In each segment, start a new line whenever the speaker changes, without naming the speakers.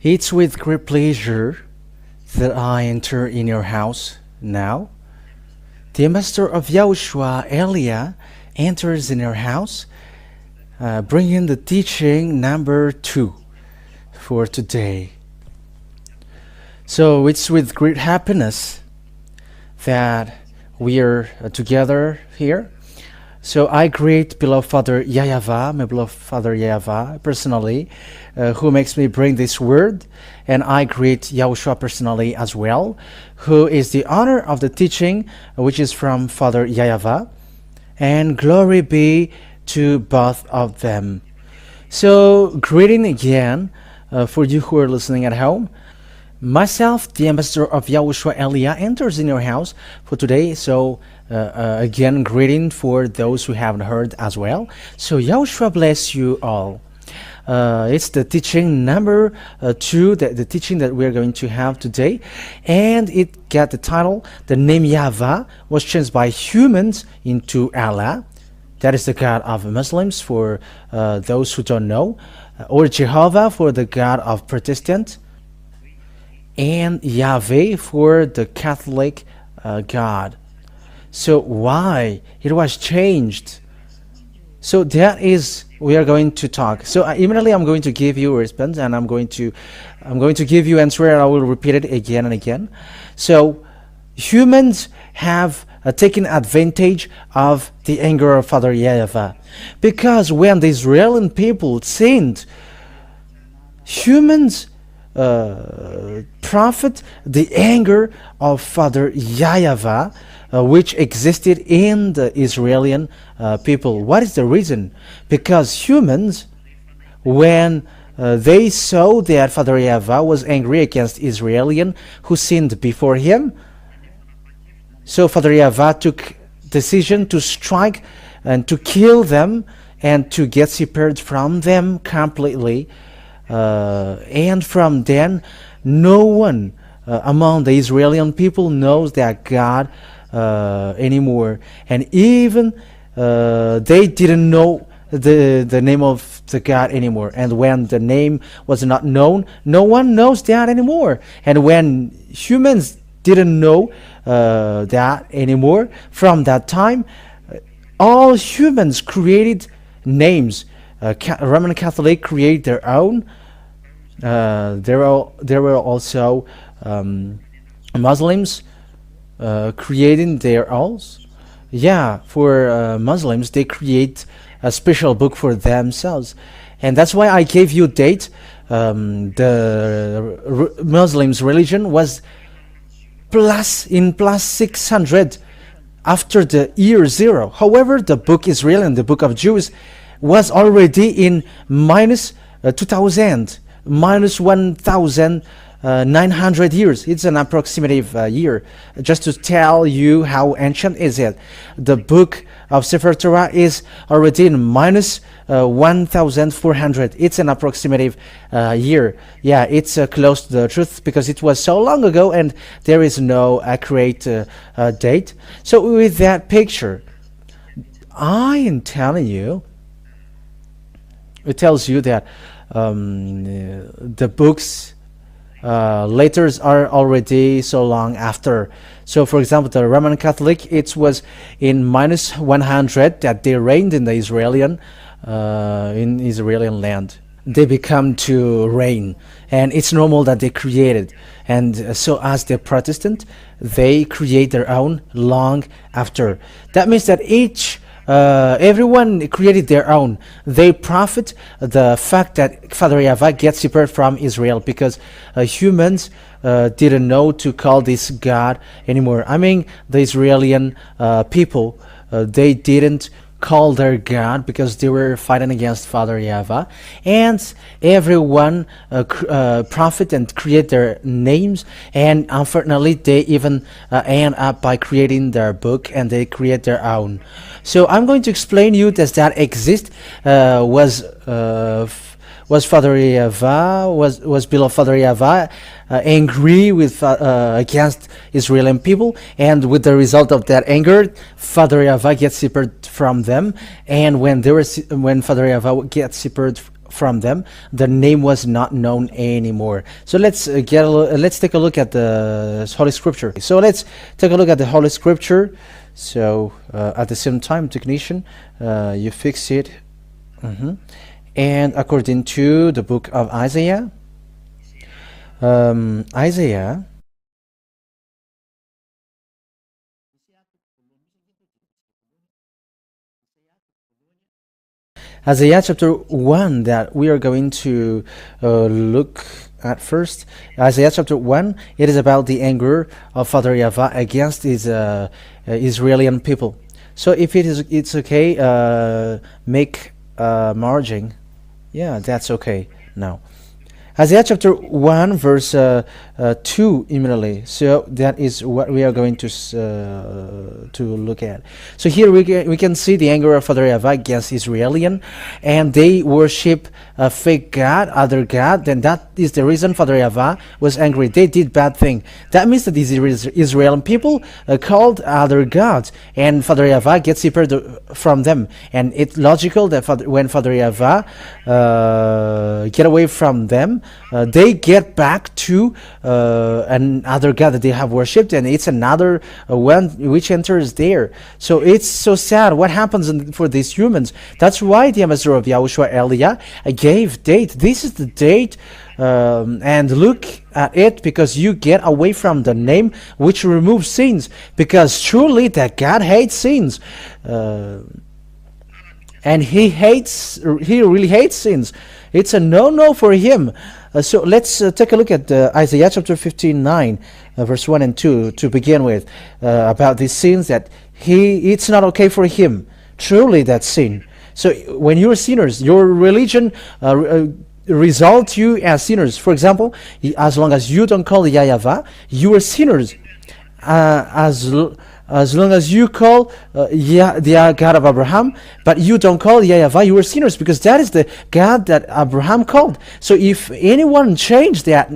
It's with great pleasure that I enter in your house now. The ambassador of YAHOSHUAH, YAH, enters in your house, bringing the teaching number 2 for today. So it's with great happiness that we are together here. So I greet beloved Father YAH YAHVAH, my beloved Father YAHVAH personally, who makes me bring this word, and I greet YAHOSHUAH personally as well, who is the honor of the teaching, which is from Father YAH YAHVAH, and glory be to both of them. So greeting again for you who are listening at home. Myself, the ambassador of YAHOSHUAH, YAH, enters in your house for today. So again, greeting for those who haven't heard as well. So YAHOSHUAH bless you all. It's the teaching number 2, the teaching that we're going to have today, and it got the title, the name YAHVAH was changed by humans into Allah. That is the God of Muslims for those who don't know, or Jehovah for the God of Protestant, and YAHVeh for the Catholic God. So why it was changed? So that is we are going to talk. So immediately I'm going to give you a response, and I'm going to give you answer, and I will repeat it again and again. So humans have taken advantage of the anger of Father YAH YAHVAH, because when the Israeli people sinned, humans profit the anger of Father YAH YAHVAH, which existed in the Israeli people. What is the reason? Because humans, when they saw that Father YAH YAHVAH was angry against Israelian who sinned before him, so Father YAH YAHVAH took decision to strike and to kill them and to get separated from them completely. And from then, no one among the Israeli people knows that God anymore, and even they didn't know the name of the God anymore. And when the name was not known, no one knows that anymore. And when humans didn't know that anymore, from that time, all humans created names. Roman Catholic create their own. There were also Muslims creating their own. Yeah, for Muslims, they create a special book for themselves, and that's why I gave you date. The Muslims religion was plus 600 after the year 0. However, the book Israel and the book of Jews was already in minus 2000, minus 1900 years. It's an approximative year, just to tell you how ancient is it. The book of Sefer Torah is already in minus 1400. It's an approximative year. Yeah, it's close to the truth because it was so long ago and there is no accurate date. So with that picture, I am telling you, it tells you that the books letters are already so long after. So for example, the Roman Catholic, it was in minus 100 that they reigned in the Israeli land. They become to reign, and it's normal that they created. And so as the Protestant, they create their own long after. That means that everyone created their own. They profit the fact that Father YAHVAH gets separated from Israel, because humans didn't know to call this God anymore. I mean, the Israeli people, they didn't call their God because they were fighting against Father YAHVAH, and everyone profit and create their names, and unfortunately they even end up by creating their book, and they create their own. So I'm going to explain you that exist was Father YAHVAH, was beloved Father YAHVAH angry with against Israeli people, and with the result of that anger, Father YAHVAH gets separated from them. And when Father YAHVAH gets separated from them, the name was not known anymore. So let's take a look at the Holy Scripture. So let's take a look at the Holy Scripture. So at the same time, technician, you fix it. And according to the book of Isaiah, Isaiah chapter 1 that we are going to look at first. Isaiah chapter 1, it is about the anger of Father YAHVAH against his Israeli people. So if it's okay, make margin. Yeah, that's okay now. Isaiah chapter 1 verse 2 immediately. So that is what we are going to look at. So here we can see the anger of Father YAHVAH against Israelian, and they worship a fake god, other god. Then that is the reason Father YAHVAH was angry. They did bad thing. That means that these Israeli people called other gods, and Father YAHVAH gets separated from them. And it's logical that when Father YAHVAH get away from them, they get back to another god that they have worshipped, and it's another one which enters there. So it's so sad what happens for these humans. That's why the ambassador of YAHOSHUAH Elia gave date. This is the date, and look at it, because you get away from the name which removes sins, because truly that God hates sins, and he really hates sins. It's a no for him. So let's take a look at Isaiah chapter 59 verse 1 and 2 to begin with, about these sins that it's not okay for him. Truly that sin. So when you're sinners, your religion results you as sinners. For example, as long as you don't call YAHVAH, you are sinners. As long as you call the God of Abraham, but you don't call YAHVAH, you are sinners, because that is the God that Abraham called. So if anyone changed that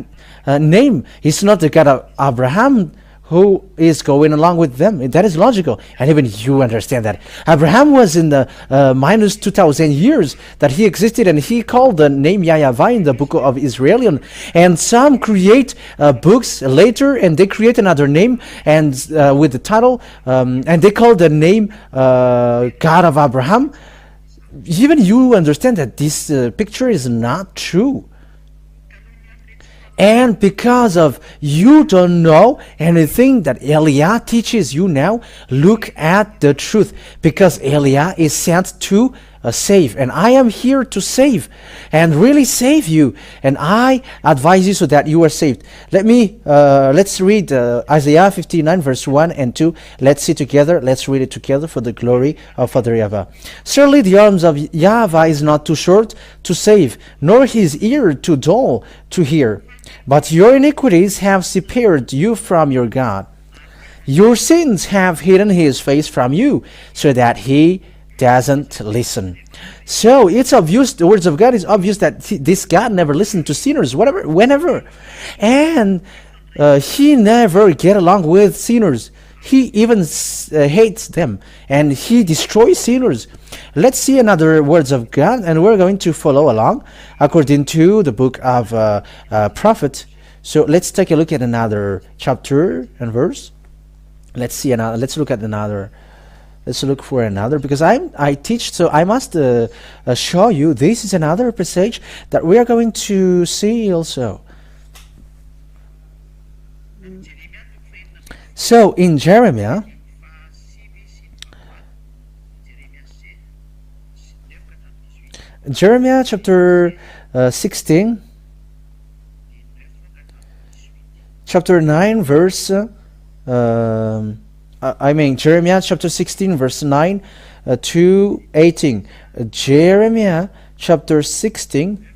name, it's not the God of Abraham who is going along with them. That is logical, and even you understand that. Abraham was in the minus 2,000 years that he existed, and he called the name YAHVAH in the book of Israelian. And some create books later, and they create another name and with the title, and they call the name God of Abraham. Even you understand that this picture is not true. And because of you don't know anything that Elia teaches you now, look at the truth. Because Elia is sent to save, and I am here to save and really save you, and I advise you so that you are saved. Let's read Isaiah 59 verse 1 and 2. Let's see together. Let's read it together for the glory of Father YAHVAH. Surely the arms of YAHVAH is not too short to save, nor his ear too dull to hear. But your iniquities have separated you from your God. Your sins have hidden his face from you, so that he doesn't listen. So it's obvious, the words of God is obvious, that this God never listened to sinners, whenever. And he never get along with sinners. He even hates them, and he destroys sinners. Let's see another words of God, and we're going to follow along according to the book of prophet. So let's take a look at another chapter and verse. Let's look at another. Let's look for another, because I teach, so I must show you this is another passage that we are going to see also. So in Jeremiah chapter 16, chapter 9 verse Jeremiah chapter 16 verse 9 to 18. Jeremiah chapter 16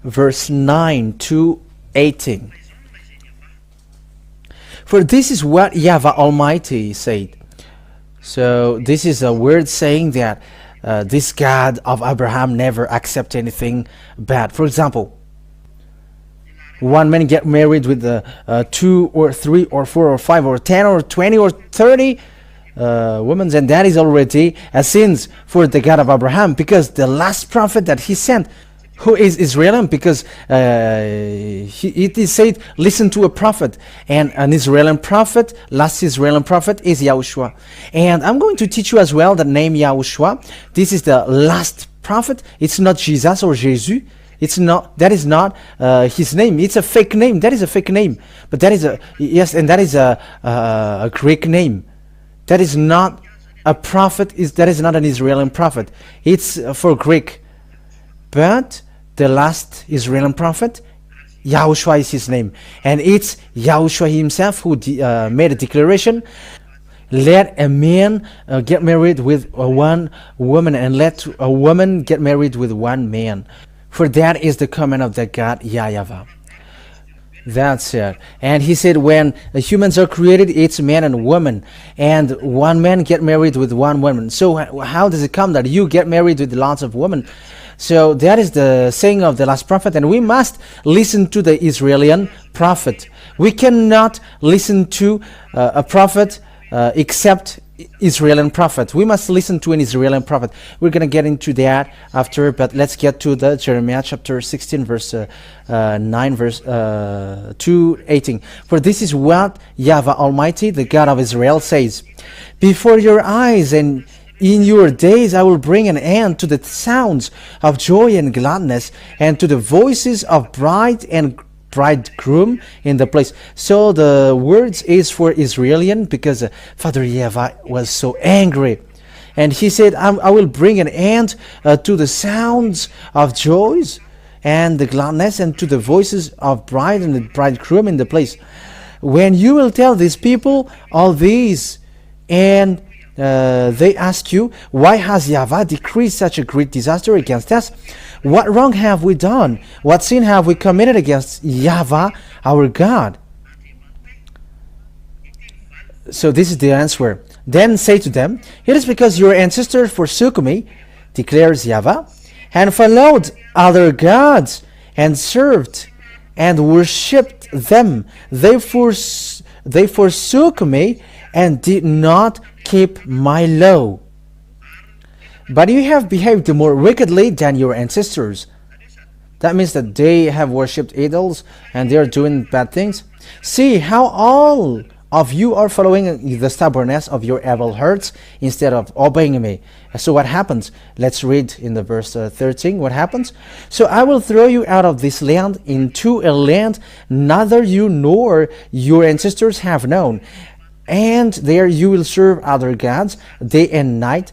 verse 9 to 18. For this is what YAHVAH Almighty said. So this is a word saying that this God of Abraham never accept anything bad. For example, one man get married with 2 or 3 or 4 or 5 or 10 or 20 or 30 women, and that is already a sin for the God of Abraham, because the last prophet that he sent Who is Israel? Because it is said, listen to a prophet. And an Israeli prophet, last Israeli prophet, is Yahushua. And I'm going to teach you as well the name Yahushua. This is the last prophet. It's not Jesus or Jesus. It's not. That is not his name. It's a fake name. That is a fake name. But that is a yes, and that is a Greek name. That is not a prophet. That is not an Israeli prophet. It's for Greek. But the last Israeli prophet, Yahushua is his name, and it's Yahushua himself who made a declaration. Let a man get married with one woman, and let a woman get married with one man. For that is the command of the God, YAH YAHVAH. That's it. And he said, when humans are created, it's man and woman, and one man get married with one woman. So how does it come that you get married with lots of women? So that is the saying of the last prophet, and we must listen to the Israeli prophet. We cannot listen to a prophet except Israeli prophet. We must listen to an Israeli prophet. We're going to get into that after, but let's get to the Jeremiah chapter 16 verse 9 verse 2:18. For this is what Yahweh Almighty, the God of Israel, says: before your eyes and in your days I will bring an end to the sounds of joy and gladness, and to the voices of bride and bridegroom in the place. So the words is for Israelian, because Father Yahveh was so angry, and he said, I will bring an end to the sounds of joys and the gladness, and to the voices of bride and the bridegroom in the place. When you will tell these people all these, and they ask you, why has Yahveh decreed such a great disaster against us? What wrong have we done? What sin have we committed against Yahveh, our God? So this is the answer. Then say to them, it is because your ancestors forsook me, declares Yahveh, and followed other gods, and served and worshipped them. They forsook me, and did not keep my law. But you have behaved more wickedly than your ancestors. That means that they have worshipped idols and they are doing bad things. See how all of you are following the stubbornness of your evil hearts instead of obeying me. So what happens? Let's read in the verse 13 what happens. So I will throw you out of this land into a land neither you nor your ancestors have known, and there you will serve other gods day and night,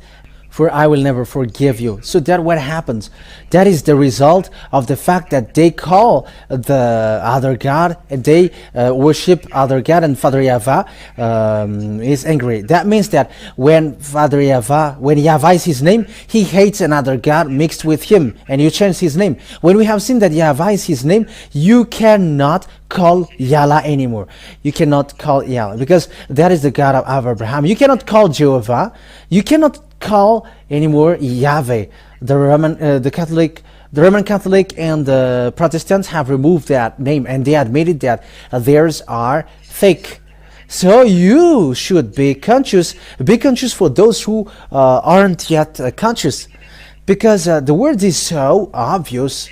for I will never forgive you. So that what happens? That is the result of the fact that they call the other God, and they worship other God, and Father Yahveh is angry. That means that when Yahveh is his name, he hates another God mixed with him, and you change his name. When we have seen that Yahveh is his name, you cannot call Yahlah anymore. You cannot call Yahlah, because that is the God of Abraham. You cannot call Jehovah. You cannot call anymore Yahveh. The Roman Catholic and the Protestants have removed that name, and they admitted that theirs are fake. So you should be conscious. Be conscious for those who aren't yet conscious, because the word is so obvious.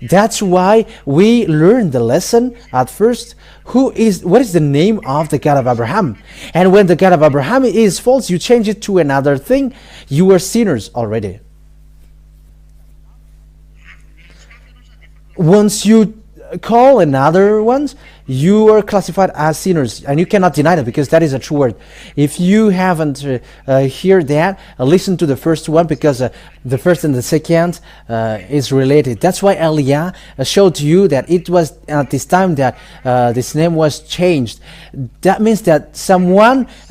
That's why we learned the lesson at first. What is the name of the God of Abraham? And when the God of Abraham is false, you change it to another thing. You are sinners already. Once you call another ones, you are classified as sinners, and you cannot deny that, because that is a true word. If you haven't heard that, listen to the first one, because the first and the second is related. That's why Eliah showed you that it was at this time that this name was changed. That means that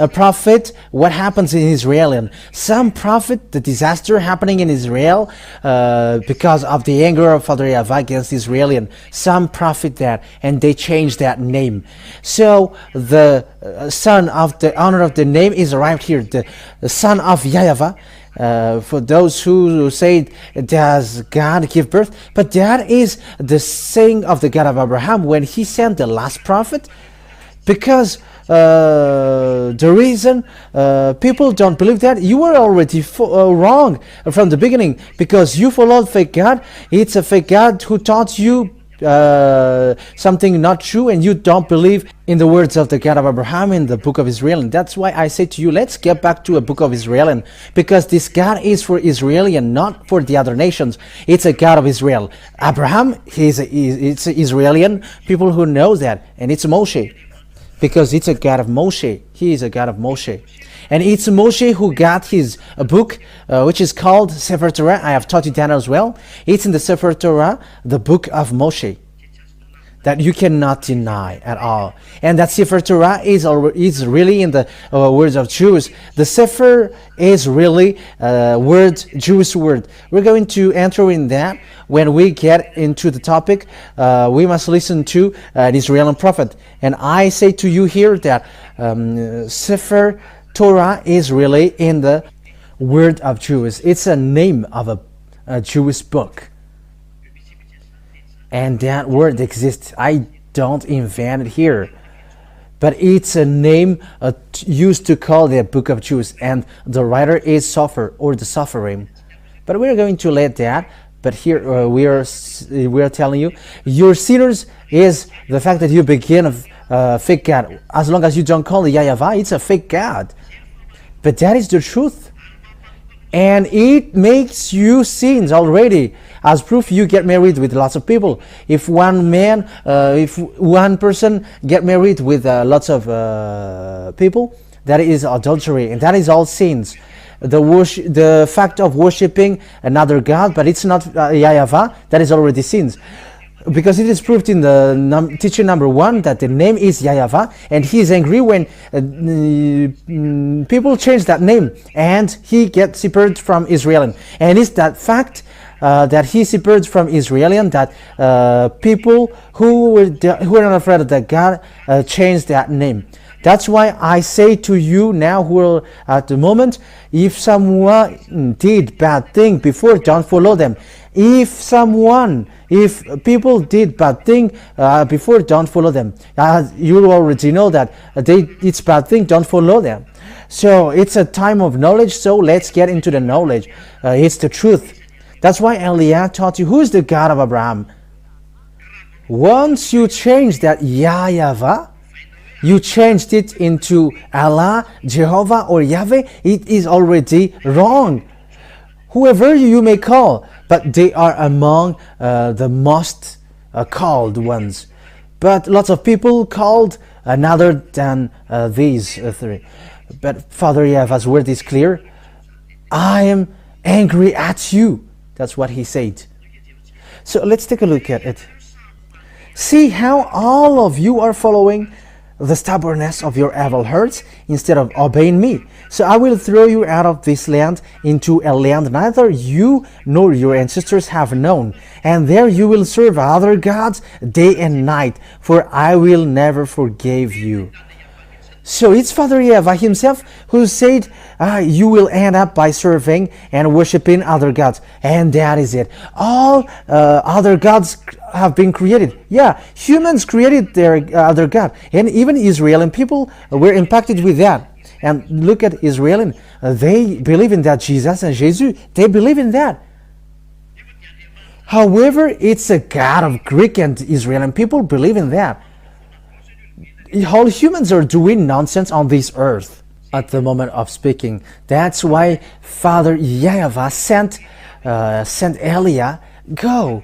a prophet, what happens in Israel? Some prophet, the disaster happening in Israel because of the anger of Father Yahveh against Israel. Some prophet that, and they changed that name. So the son of the honor of the name is arrived here, the son of YAHVAH. For those who say, does God give birth? But that is the saying of the God of Abraham when he sent the last prophet, Because the reason people don't believe that, you were already wrong from the beginning, because you followed fake God. It's a fake God who taught you something not true, and you don't believe in the words of the God of Abraham in the book of Israel. And that's why I say to you, let's get back to a book of Israel, and because this God is for Israel and not for the other nations. It's a God of Israel. Abraham, it's an Israeli people who know that, and it's Moshe, because it's a God of Moshe. He is a God of Moshe. And it's Moshe who got his book, which is called Sefer Torah. I have taught you that as well. It's in the Sefer Torah, the book of Moshe, that you cannot deny at all. And that Sefer Torah is really in the words of Jews. The Sefer is really Jewish word. We're going to enter in that when we get into the topic. We must listen to an Israeli prophet. And I say to you here that Sefer Torah is really in the word of Jews. It's a name of a Jewish book. And that word exists. I don't invent it here. But it's a name used to call the book of Jews. And the writer is Sofer, or the Sopherim. But we're going to let that. But here we are telling you, your sinners is the fact that you begin a fake God. As long as you don't call it YAH YAHVAH, it's a fake God. But that is the truth. And it makes you sins already. As proof, you get married with lots of people. If one person get married with lots of people, that is adultery, and that is all sins. The fact of worshiping another God, but it's not YAH YAHVAH, that is already sins. Because it is proved in the teaching number 1 that the name is YAH YAHVAH, and he is angry when people change that name, and he gets separated from Israel. And it's that fact that he separated from Israel, that people who were not afraid of that God changed that name. That's why I say to you now, who are at the moment, if someone did bad thing before, don't follow them. If people did bad thing before, don't follow them. You already know that it's bad thing, don't follow them. So it's a time of knowledge, so let's get into the knowledge. It's the truth. That's why Eliah taught you who is the God of Abraham. Once you change that YAH YAHVAH, you changed it into Allah, Jehovah, or Yahveh, it is already wrong. Whoever you may call, but they are among the most called ones. But lots of people called another than these three. But Father YAHVAH's word is clear. I am angry at you. That's what he said. So let's take a look at it. See how all of you are following the stubbornness of your evil hearts instead of obeying me. So I will throw you out of this land into a land neither you nor your ancestors have known, and there you will serve other gods day and night, for I will never forgive you. So it's Father YAHVAH himself who said you will end up by serving and worshiping other gods. And that is it. All other gods have been created. Yeah, humans created their other god. And even Israeli people were impacted with that. And look at Israeli. They believe in that Jesus and Jesus. They believe in that. However, it's a god of Greek and Israeli people believe in that. All humans are doing nonsense on this earth at the moment of speaking. That's why Father YAHVAH sent Eliah, go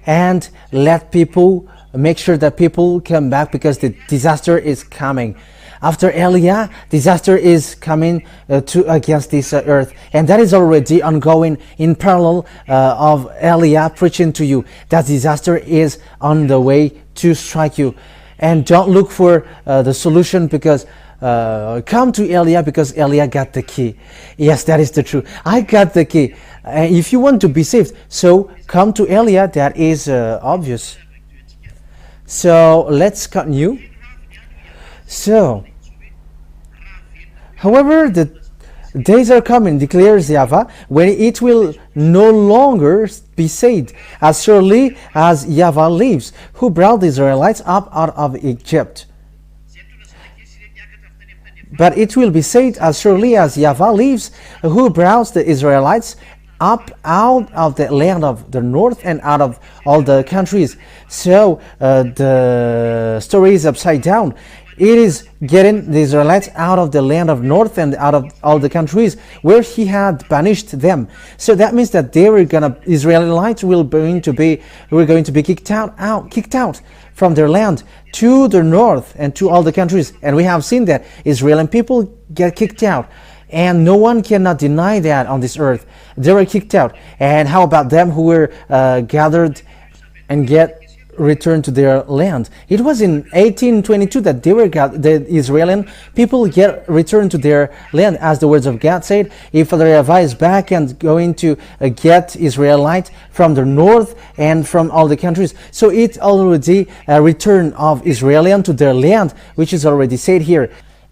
and let people, make sure that people come back, because the disaster is coming. After Eliah, disaster is coming against this earth, and that is already ongoing in parallel of Eliah preaching to you. That disaster is on the way to strike you. And don't look for the solution, because come to Eliah, because Eliah got the key. Yes, that is the truth. I got the key. If you want to be saved, so come to Eliah. That is obvious. So let's continue. So, however, the days are coming, declares YAHVAH, when it will no longer be said, as surely as YAHVAH lives, who brought the Israelites up out of Egypt. But it will be said, as surely as Yahveh lives, who brought the Israelites up out of the land of the north and out of all the countries. So the story is upside down. It is getting the Israelites out of the land of north and out of all the countries where he had banished them. So that means that Israelites were going to be kicked out from their land to the north and to all the countries. And we have seen that Israeli people get kicked out. And no one cannot deny that on this earth. They were kicked out. And how about them who were gathered and get returned to their land? It was in 1822 that the Israeli people get returned to their land, as the words of God said. If Father YAHVAH is back and going to get Israelites from the north and from all the countries, so it's already a return of Israelians to their land, which is already said here.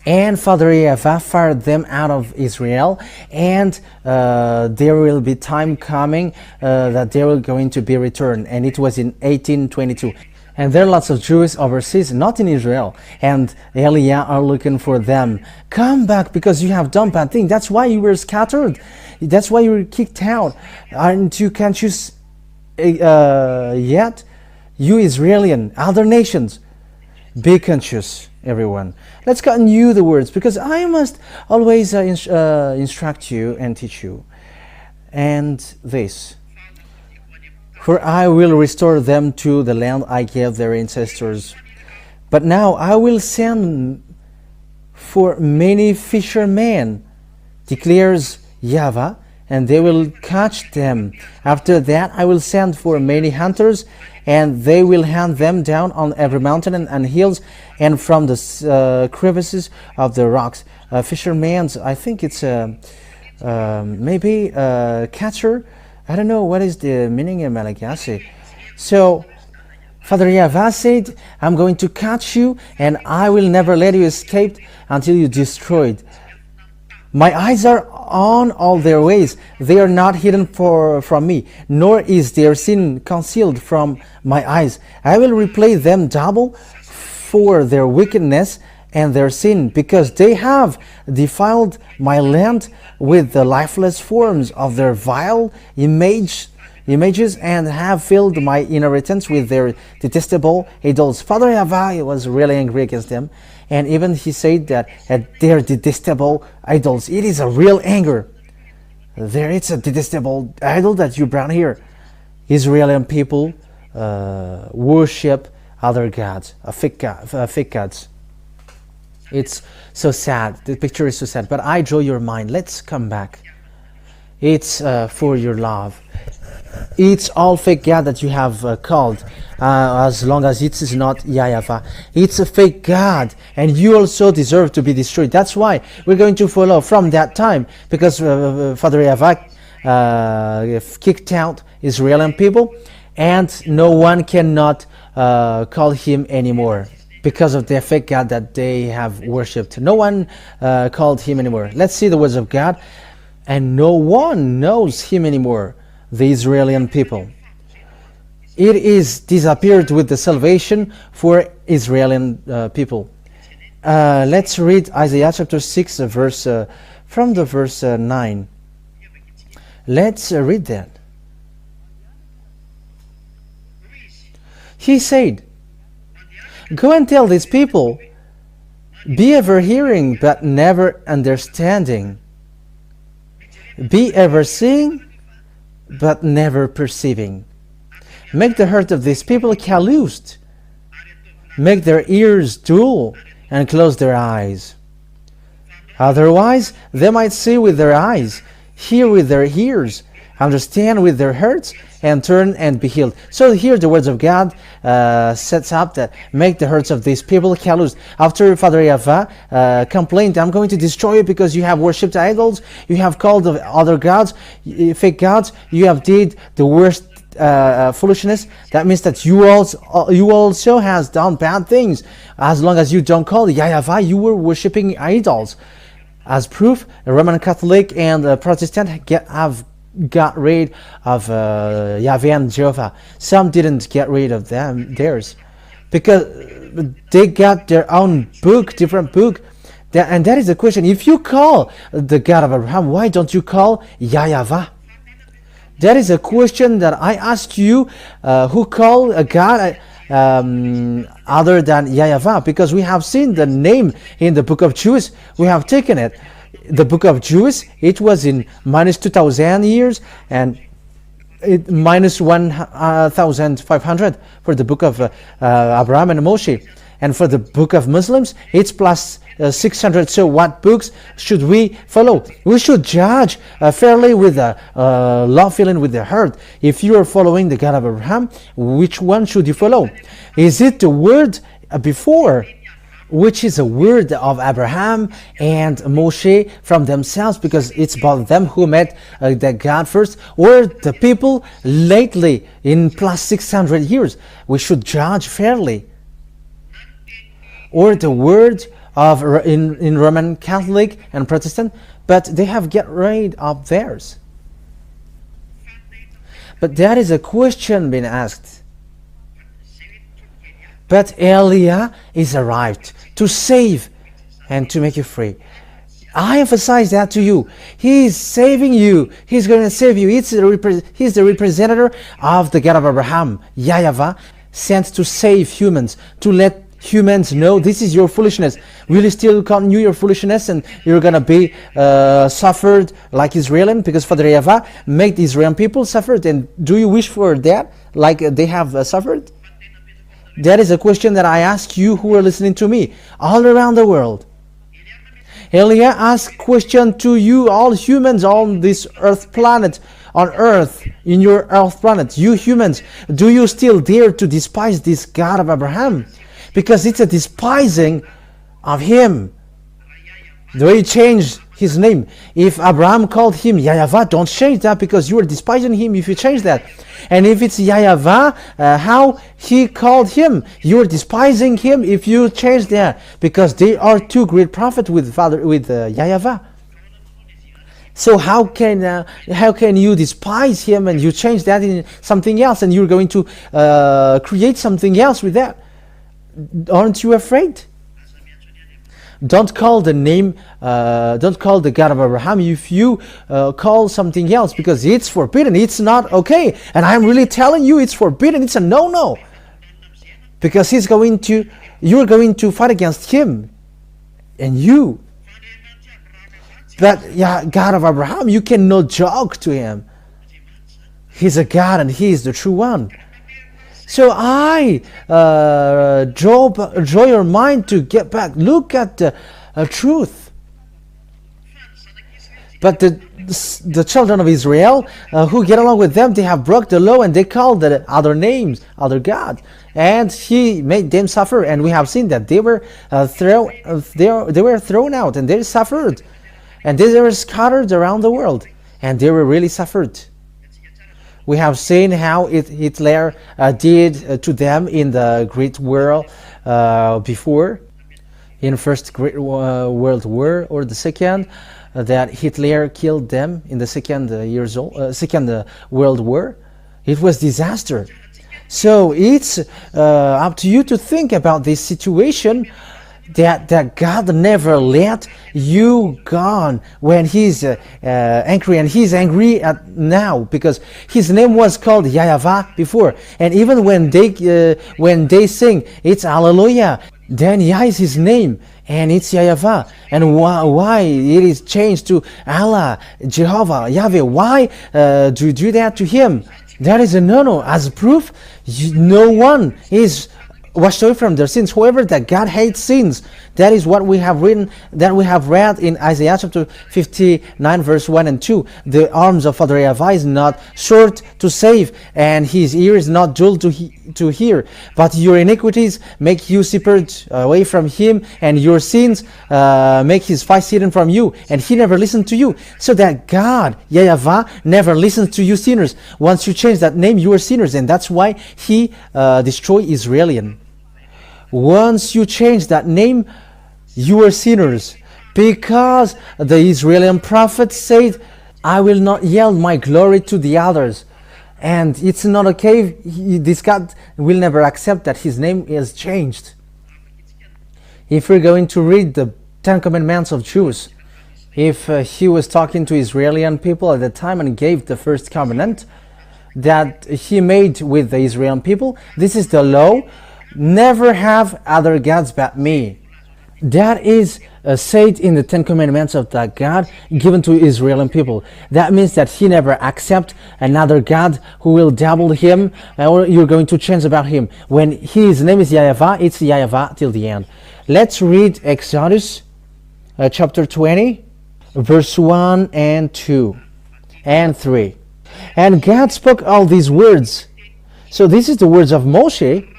And Father YAHVAH fired them out of Israel, and there will be time coming that they will going to be returned, and it was in 1822. And there are lots of Jews overseas, not in Israel, and Eliah are looking for them. Come back, because you have done bad things. That's why you were scattered. That's why you were kicked out. Aren't you conscious yet? You Israeli, other nations, be conscious, everyone. Let's continue the words, because I must always instruct you and teach you. And this: for I will restore them to the land I gave their ancestors. But now I will send for many fishermen, declares YAHVAH, and they will catch them. After that I will send for many hunters, and they will hunt them down on every mountain and hills, and from the crevices of the rocks. Fishermen, I think it's maybe a catcher. I don't know what is the meaning in Malagasy. So Father YAHVAH said, I'm going to catch you, and I will never let you escape until you destroyed. My eyes are on all their ways. They are not hidden from me, nor is their sin concealed from my eyes. I will repay them double for their wickedness and their sin, because they have defiled my land with the lifeless forms of their vile images, and have filled my inheritance with their detestable idols. Father YAHVAH was really angry against them, and even he said that at their detestable idols. It is a real anger. There, it's a detestable idol that you brought here. Israeli people worship other gods, fake gods. It's so sad. The picture is so sad. But I draw your mind. Let's come back. It's for your love. It's all fake God that you have called, as long as it is not YAHVAH. It's a fake God, and you also deserve to be destroyed. That's why we're going to follow from that time, because Father YAHVAH kicked out Israeli people, and no one cannot call him anymore because of the fake God that they have worshipped. No one called him anymore. Let's see the words of God. And no one knows him anymore, the Israeli people. It is disappeared with the salvation for Israeli people. Let's read Isaiah chapter 6, from the verse 9. Let's read that. He said, go and tell these people, be ever hearing but never understanding. Be ever seeing but never perceiving. Make the heart of these people calloused. Make their ears dull and close their eyes. Otherwise they might see with their eyes, hear with their ears, understand with their hearts, and turn and be healed. So here the words of God sets up that make the hearts of these people callous. After Father YAHVAH complained, I'm going to destroy you because you have worshipped idols, you have called other gods, fake gods, you have did the worst foolishness. That means that you also has done bad things. As long as you don't call YAHVAH, you were worshipping idols. As proof, a Roman Catholic and a Protestant have got rid of Yahveh and Jehovah. Some didn't get rid of theirs, because they got their own book, different book. And that is the question. If you call the God of Abraham, why don't you call YAH YAHVAH? That is a question that I ask you, who call a God other than YAH YAHVAH, because we have seen the name in the book of Jews. We have taken it. The book of Jews, it was in minus 2,000 years, and it minus 1,500 for the book of Abraham and Moshe. And for the book of Muslims, it's plus 600. So what books should we follow? We should judge fairly with the law feeling with the heart. If you are following the God of Abraham, which one should you follow? Is it the word before, which is a word of Abraham and Moshe from themselves, because it's about them who met the God first, or the people lately in plus 600 years? We should judge fairly. Or the word of in Roman Catholic and Protestant, but they have get rid of theirs. But that is a question being asked. But Eliah is arrived to save and to make you free. I emphasize that to you. He is saving you. He's going to save you. He's the representative of the God of Abraham, YAH YAHVAH, sent to save humans, to let humans know this is your foolishness. Will you still continue your foolishness, and you're going to be suffered like Israel? Because Father YAHVAH made the Israeli people suffer. And do you wish for that, like they have suffered? That is a question that I ask you who are listening to me all around the world. Eliah asked question to you, all humans on this earth planet, on earth, in your earth planet, you humans, do you still dare to despise this God of Abraham? Because it's a despising of him. The way he changed his name. If Abraham called him YAH YAHVAH, don't change that, because you are despising him if you change that. And if it's YAH YAHVAH, how he called him, you are despising him if you change that, because they are two great prophets with YAH YAHVAH. So how can you despise him and you change that in something else, and you're going to create something else with that? Aren't you afraid? Don't call the name, don't call the God of Abraham if you call something else, because it's forbidden. It's not okay. And I'm really telling you, it's forbidden. It's a no-no. Because you're going to fight against him and you. But yeah, God of Abraham, you cannot joke to him. He's a God and he is the true one. So I draw your mind to get back. Look at the truth. But the children of Israel who get along with them, they have broke the law and they call the other names, other gods, and he made them suffer. And we have seen that they were thrown out and they suffered, and they were scattered around the world, and they were really suffered. We have seen how Hitler did to them in the Great War before, in First Great World War or the Second, that Hitler killed them in the Second World War. It was disaster. So it's up to you to think about this situation, that God never let you gone when he's angry, and he's angry at now, because his name was called YAH YAHVAH before, and even when they sing it's Hallelujah, then Yah is his name and it's YAH YAHVAH. And why it is changed to Allah, Jehovah, Yahveh? Why do you do that to him? That is a no-no. As proof, no one is washed away from their sins. However, that God hates sins. That is what we have written, that we have read in Isaiah chapter 59 verse 1 and 2. The arms of Father YAHVAH is not short to save, and his ear is not dull to hear. But your iniquities make you separate away from him, and your sins make his face hidden from you, and he never listened to you. So that God, YAH YAHVAH, never listens to you sinners. Once you change that name, you are sinners, and that's why he destroyed Israelian. Once you change that name, you are sinners, because the Israeli prophet said, I will not yield my glory to the others. And it's not okay. This God will never accept that his name is changed. If we're going to read the Ten Commandments of Jews. If he was talking to Israeli people at the time and gave the first covenant that he made with the Israeli people, this is the law: never have other gods but me. That is said in the Ten Commandments of the God given to Israeli people. That means that he never accept another God who will double him, or you're going to change about him. When his name is YAHVAH, it's YAHVAH till the end. Let's read Exodus chapter 20, verse 1 and 2 and 3. And God spoke all these words. So this is the words of Moshe.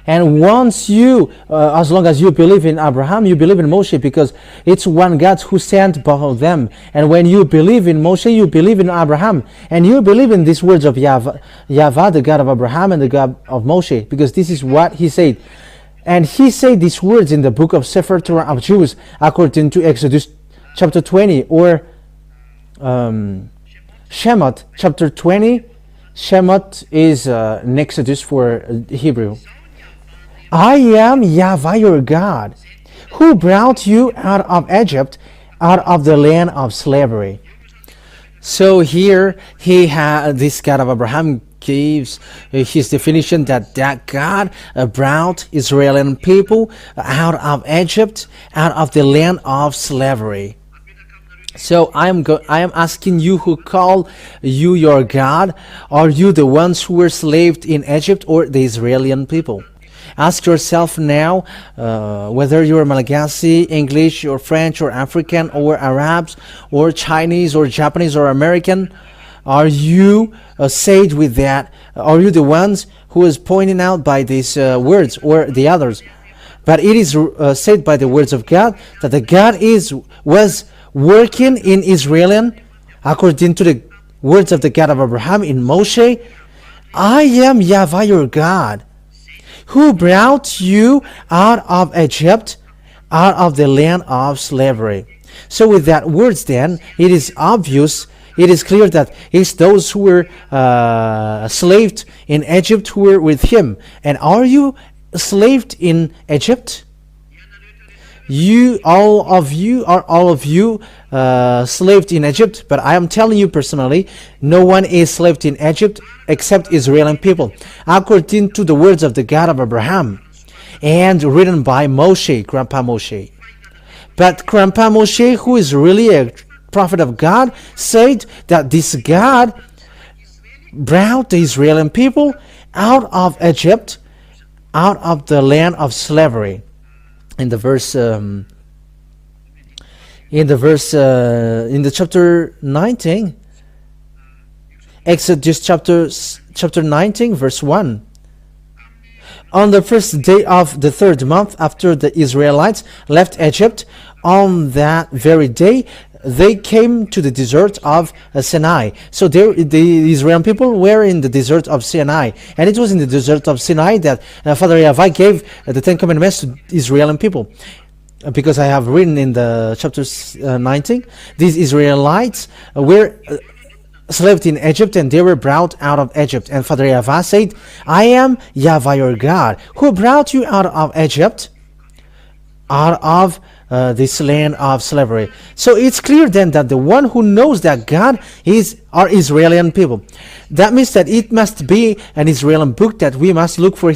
And once you, as long as you believe in Abraham, you believe in Moshe, because it's one God who sent both of them. And when you believe in Moshe, you believe in Abraham. And you believe in these words of YAHVAH, the God of Abraham and the God of Moshe, because this is what he said. And he said these words in the book of Sefer Torah of Jews, according to Exodus chapter 20, or Shemot chapter 20. Shemot is an Exodus for Hebrew. I am YAHVAH your God, who brought you out of Egypt, out of the land of slavery. So here this God of Abraham gives his definition that God brought Israeli people out of Egypt, out of the land of slavery. So I am asking you, who call you your God? Are you the ones who were enslaved in Egypt, or the Israeli people? Ask yourself now, whether you're Malagasy, English, or French, or African, or Arabs, or Chinese, or Japanese, or American. Are you saved with that? Are you the ones who is pointing out by these words, or the others? But it is said by the words of God that the God was working in Israel, according to the words of the God of Abraham in Moshe. I am YAHVAH your God, who brought you out of Egypt, out of the land of slavery. So with that words then, it is obvious, it is clear that it's those who were enslaved in Egypt who were with him. And are you enslaved in Egypt? All of you slaved in Egypt, but I am telling you personally, no one is slaved in Egypt except Israeli people, according to the words of the God of Abraham, and written by Moshe, Grandpa Moshe. But Grandpa Moshe, who is really a prophet of God, said that this God brought the Israeli people out of Egypt, out of the land of slavery. In the chapter 19, Exodus chapter 19, verse 1. On the first day of the third month after the Israelites left Egypt, on that very day they came to the desert of Sinai. So the Israeli people were in the desert of Sinai, and it was in the desert of Sinai that Father YAHVAH gave the Ten Commandments to Israeli people. Because I have written in the chapter 19, these Israelites were enslaved in Egypt, and they were brought out of Egypt. And Father YAHVAH said, I am YAHVAH your God, who brought you out of Egypt, out of this land of slavery. So it's clear then that the one who knows that God are Israeli people. That means that it must be an Israeli book that we must look for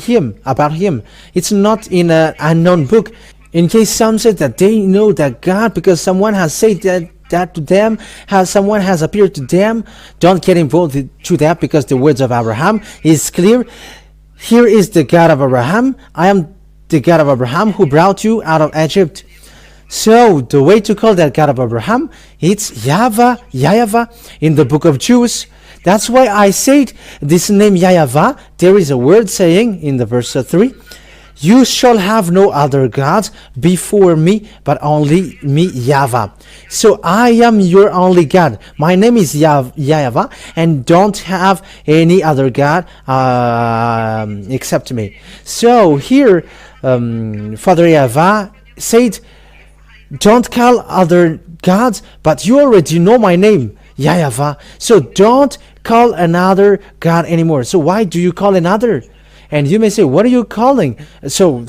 about him. It's not in an unknown book. In case some said that they know that God because someone has said that to them, someone has appeared to them, don't get involved to that, because the words of Abraham is clear. Here is the God of Abraham. I am the God of Abraham who brought you out of Egypt. So the way to call that God of Abraham, it's YAHVAH in the book of Jews. That's why I said this name YAHVAH. There is a word saying in the verse 3, you shall have no other gods before me, but only me, YAHVAH. So I am your only God. My name is YAHVAH, and don't have any other God except me. So here, Father YAHVAH said, don't call other gods, but you already know my name, YAHVAH. So don't call another God anymore. So why do you call another? And you may say, what are you calling? So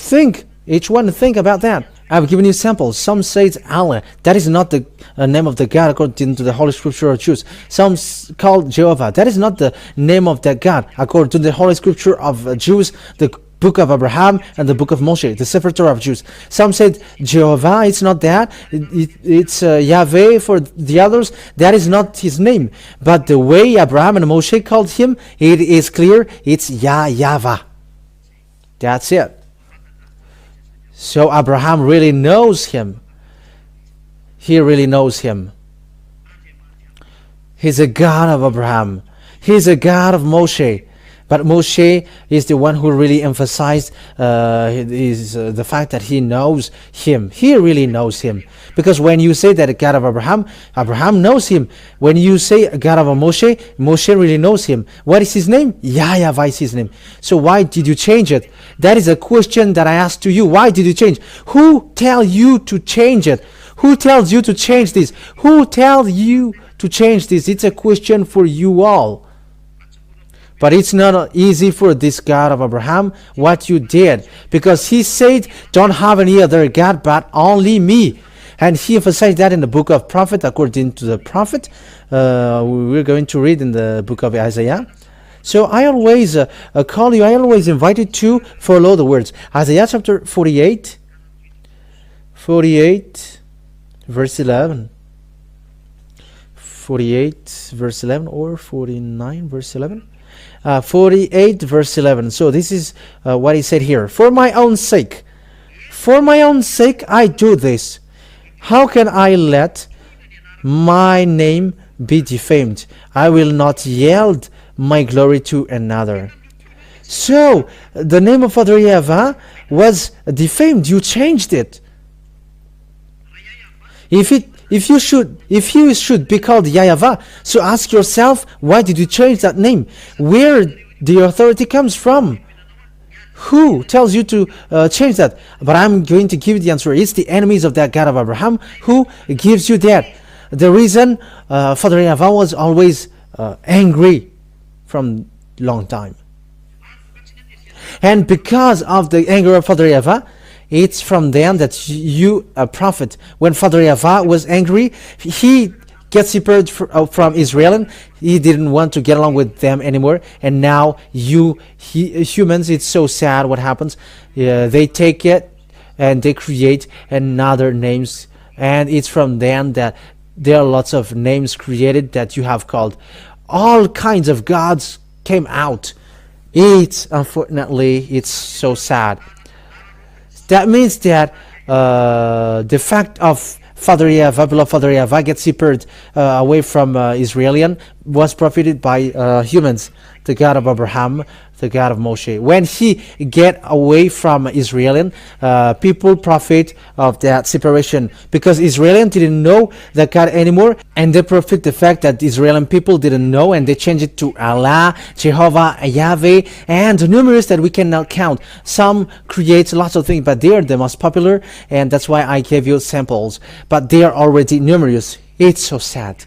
each one think about that. I've given you samples. Some say it's Allah. That is not the name of the God according to the Holy Scripture of Jews. Some call Jehovah. That is not the name of that God according to the Holy Scripture of Jews, the book of Abraham and the book of Moshe, the Sefer Torah of Jews. Some said Jehovah. It's not that. It's Yahveh for the others. That is not his name. But the way Abraham and Moshe called him, it is clear. It's YAH YAHVAH. That's it. So Abraham really knows him. He really knows him. He's a God of Abraham. He's a God of Moshe. But Moshe is the one who really emphasized the fact that he knows him. He really knows him. Because when you say that a God of Abraham, Abraham knows him. When you say a God of Moshe, Moshe really knows him. What is his name? YAH YAHVAH is his name. So why did you change it? That is a question that I asked to you. Why did you change? Who tell you to change it? Who tells you to change this? Who tells you to change this? It's a question for you all. But it's not easy for this God of Abraham what you did, because he said, don't have any other God but only me. And he emphasized that in the book of prophet, according to the prophet. We're going to read in the book of Isaiah. So I always call you, I always invite you to follow the words. Isaiah chapter 48, verse 11. 48 verse 11 or 49 verse 11. 48 verse 11. So this is what he said here. For my own sake I do this. How can I let my name be defamed? I will not yield my glory to another. So the name of Father YAHVAH was defamed. You changed it. If you should be called YAH YAHVAH, so ask yourself, why did you change that name? Where the authority comes from? Who tells you to change that? But I'm going to give you the answer. It's the enemies of that God of Abraham who gives you that. The reason Father YAHVAH was always angry from long time. And because of the anger of Father YAHVAH, it's from them that you, a prophet, when Father YAHVAH was angry, he gets separated from Israel. He didn't want to get along with them anymore. And now humans, it's so sad what happens. They take it and they create another names. And it's from them that there are lots of names created that you have called. All kinds of gods came out. Unfortunately, it's so sad. That means that the fact of Father YAHVAH, beloved Father YAHVAH, gets separated away from Israelian was profited by humans, the God of Abraham, the God of Moshe. When he get away from Israelian, people profit of that separation, because Israelian didn't know the God anymore, and they profit the fact that Israelian people didn't know, and they change it to Allah, Jehovah, Yahveh, and numerous that we cannot count. Some create lots of things, but they are the most popular, and that's why I gave you samples. But they are already numerous. It's so sad.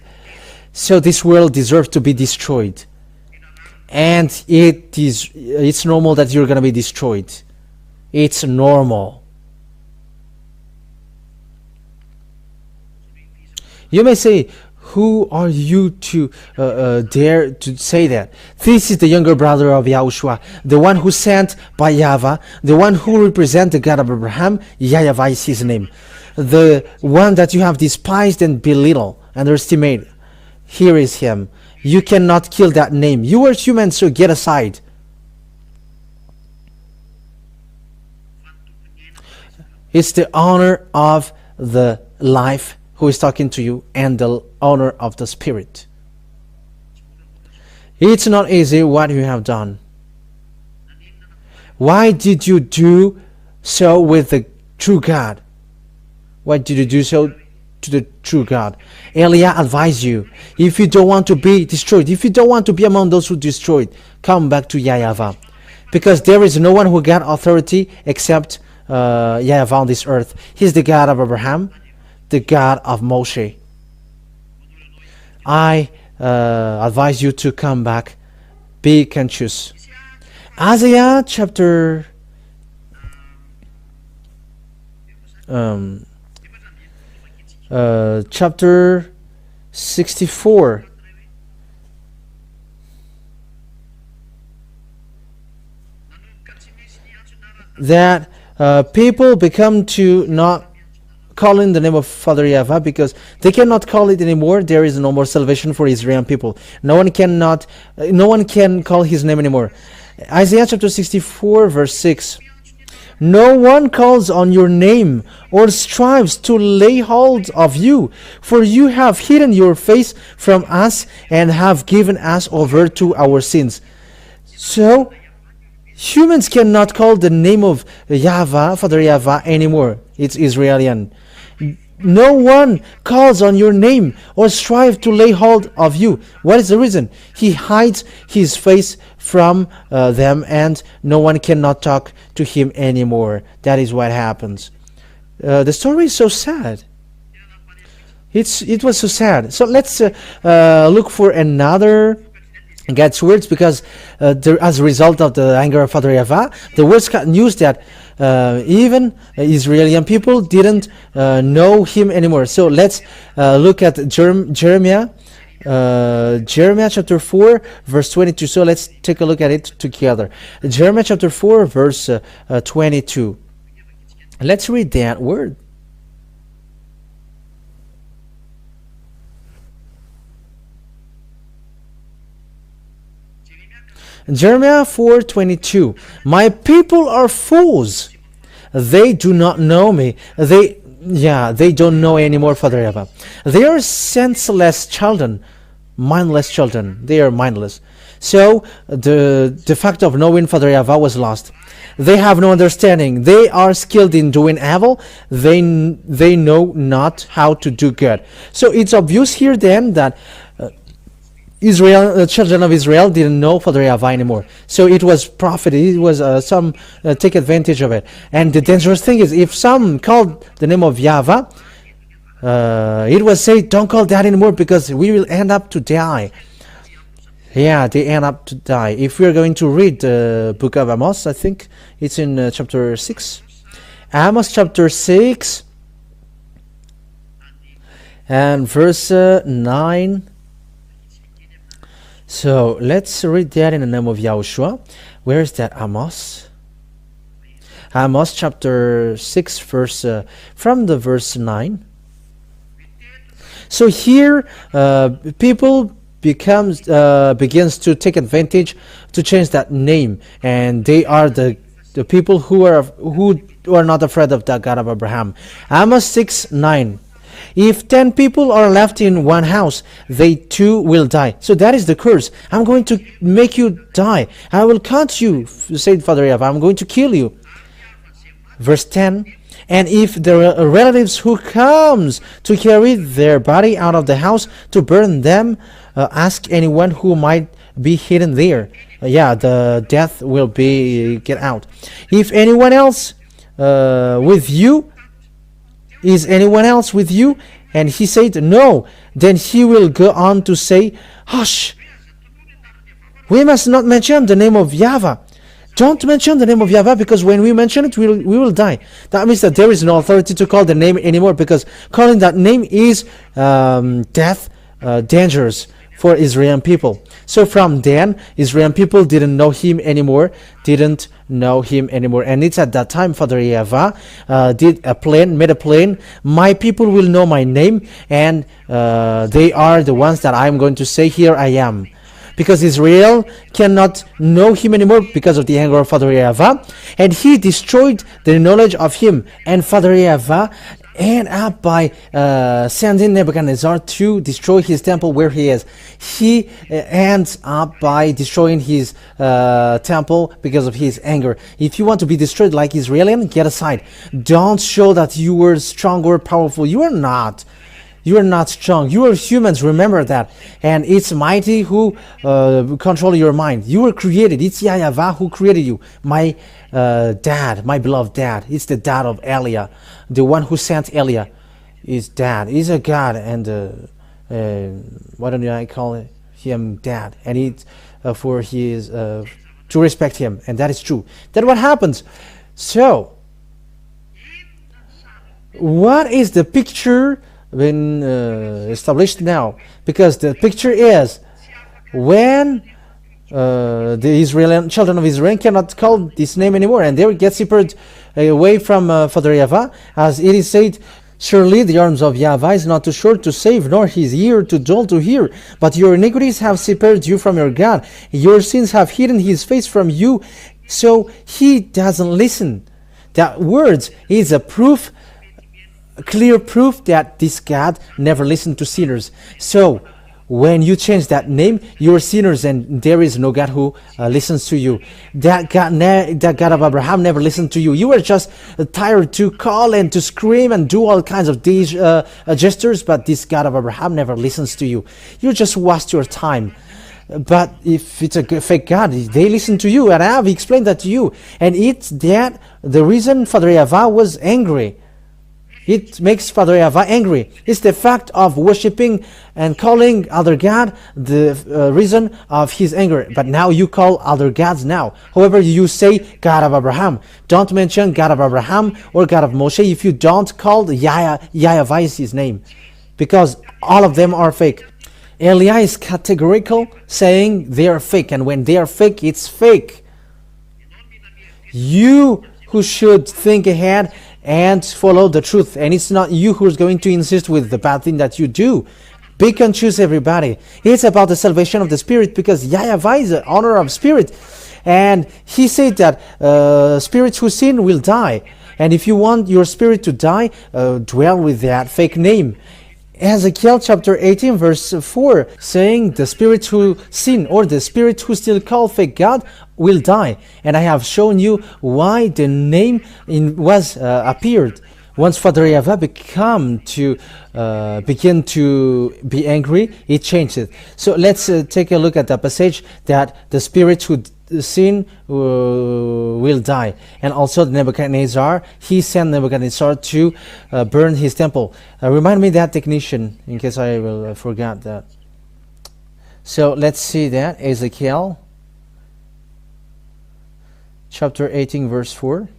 So this world deserves to be destroyed. And it's normal that you're going to be destroyed. It's normal. You may say, who are you to dare to say that? This is the younger brother of YAHOSHUAH, the one who sent by YAHVAH, the one who represents the God of Abraham. YAH YAHVAH is his name. The one that you have despised and belittled, underestimated. Here is him. You cannot kill that name. You are human, so get aside. It's the owner of the life who is talking to you, and the owner of the spirit. It's not easy what you have done. Why did you do so with the true God? Why did you do so to the true God? Eliah advised you, if you don't want to be destroyed, if you don't want to be among those who destroyed, come back to YAH YAHVAH, because there is no one who got authority except YAH YAHVAH on this earth. He's the God of Abraham, the God of Moshe. I advise you to come back. Be conscious. Isaiah chapter um, chapter 64. That people become to not calling the name of Father Yahveh because they cannot call it anymore. There is no more salvation for Israeli people. No one can call his name anymore. Isaiah chapter 64 verse 6. No one calls on your name or strives to lay hold of you, for you have hidden your face from us and have given us over to our sins. So humans cannot call the name of Yahveh, Father Yahveh anymore. It's Israelian. No one calls on your name or strive to lay hold of you. What is the reason? He hides his face from them, and no one cannot talk to him anymore. That is what happens. The story is so sad. It was so sad. So let's look for another God's words, because as a result of the anger of Father Yahveh, the words got news that even Israeli people didn't know him anymore. So let's look at Jeremiah chapter 4 verse 22. So let's take a look at it together. Jeremiah chapter 4 verse 22. Let's read that word. Jeremiah 4:22. My people are fools. They do not know me. They don't know anymore, Father Yahveh. They are senseless children, mindless children. They are mindless. So the fact of knowing Father Yahveh was lost. They have no understanding. They are skilled in doing evil. They know not how to do good. So it's obvious here then that children of Israel didn't know Father Yahveh anymore. So it was profit. It was some take advantage of it. And the dangerous thing is, if some called the name of Yahveh, it was said, don't call that anymore because we will end up to die. Yeah, they end up to die. If we're going to read the book of Amos, I think it's in chapter 6. Amos chapter 6 and verse 9. So let's read that in the name of Yahushua. Where is that? Amos? Amos chapter 6 verse from the verse 9. So here people begins to take advantage to change that name, and they are the people who are not afraid of the God of Abraham. Amos 6:9. If 10 people are left in one house, they too will die. So that is the curse. I'm going to make you die. I will cut you, said Father Yahveh. I'm going to kill you. Verse 10. And if the relatives who comes to carry their body out of the house to burn them, ask anyone who might be hidden there. The death will be get out. If anyone else with you, is anyone else with you? And he said, no. Then he will go on to say, hush, we must not mention the name of Yahveh. Don't mention the name of Yahveh, because when we mention it, we will die. That means that there is no authority to call the name anymore, because calling that name is death, dangerous for Israeli people. So from then, Israeli people didn't know him anymore. And it's at that time Father Yahveh made a plan. My people will know my name, and they are the ones that I'm going to say, here I am. Because Israel cannot know him anymore because of the anger of Father Yahveh, and he destroyed the knowledge of him. And Father Yahveh ended up by sending Nebuchadnezzar to destroy his temple where he is. He ends up by destroying his temple because of his anger. If you want to be destroyed like Israelian, get aside. Don't show that you were strong or powerful. You are not. You are not strong. You are humans. Remember that. And it's mighty who control your mind. You were created. It's Yahveh who created you. My dad, my beloved dad. It's the dad of Eliah. The one who sent Eliah is dad. He's a God, and why don't I call him dad? And it's for his to respect him, and that is true. Then what happens? So What is the picture been established now? Because the picture is when the Israeli children of Israel cannot call this name anymore, and they will get separated away from Father Yahveh, as it is said, surely the arms of Yahveh is not too short to save, nor his ear too dull to hear. But your iniquities have separated you from your God. Your sins have hidden his face from you, so he doesn't listen. That words is a proof, clear proof that this God never listened to sinners. So when you change that name, you are sinners, and there is no God who listens to you. That God of Abraham never listened to you. You were just tired to call and to scream and do all kinds of these gestures, but this God of Abraham never listens to you. You just waste your time. But if it's a fake God, they listen to you, and I have explained that to you. And it's that the reason Father Yahveh was angry. It makes Father Yahveh angry. It's the fact of worshipping and calling other God the reason of his anger. But now you call other gods now. However, you say God of Abraham. Don't mention God of Abraham or God of Moshe if you don't call Yahveh is his name. Because all of them are fake. Eliah is categorical, saying they are fake. And when they are fake, it's fake. You who should think ahead and follow the truth, and it's not you who's going to insist with the bad thing that you do. Pick and choose, everybody. It's about the salvation of the spirit, because Yahveh is the honor of spirit, and he said that spirits who sin will die. And if you want your spirit to die, dwell with that fake name. Ezekiel chapter 18 verse 4 saying the spirits who sin, or the spirits who still call fake God, will die. And I have shown you why the name was appeared. Once Father Yahveh begin to be angry, it changed it. So let's take a look at the passage that the spirits who sin will die. And also Nebuchadnezzar, he sent Nebuchadnezzar to burn his temple. Remind me that, technician, in case I will forget that. So let's see that. Ezekiel chapter 18 verse 4.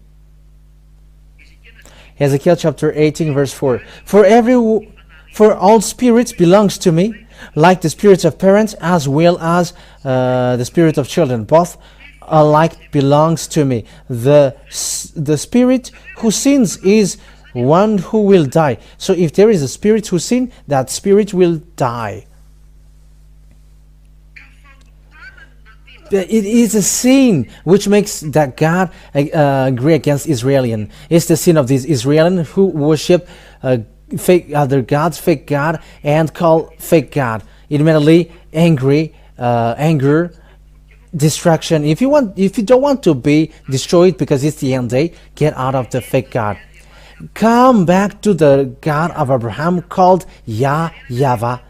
Ezekiel chapter 18 verse 4. For all spirits belongs to me, like the spirits of parents as well as the spirit of children. Both alike belongs to me. The spirit who sins is one who will die. So if there is a spirit who sin, that spirit will die. It is a sin which makes that God agree against Israelian. It's the sin of these Israelians who worship fake other gods, fake God, and call fake God. Immediately anger, distraction. If you don't want to be destroyed because it's the end day, get out of the fake God. Come back to the God of Abraham called YAH YAHVAH.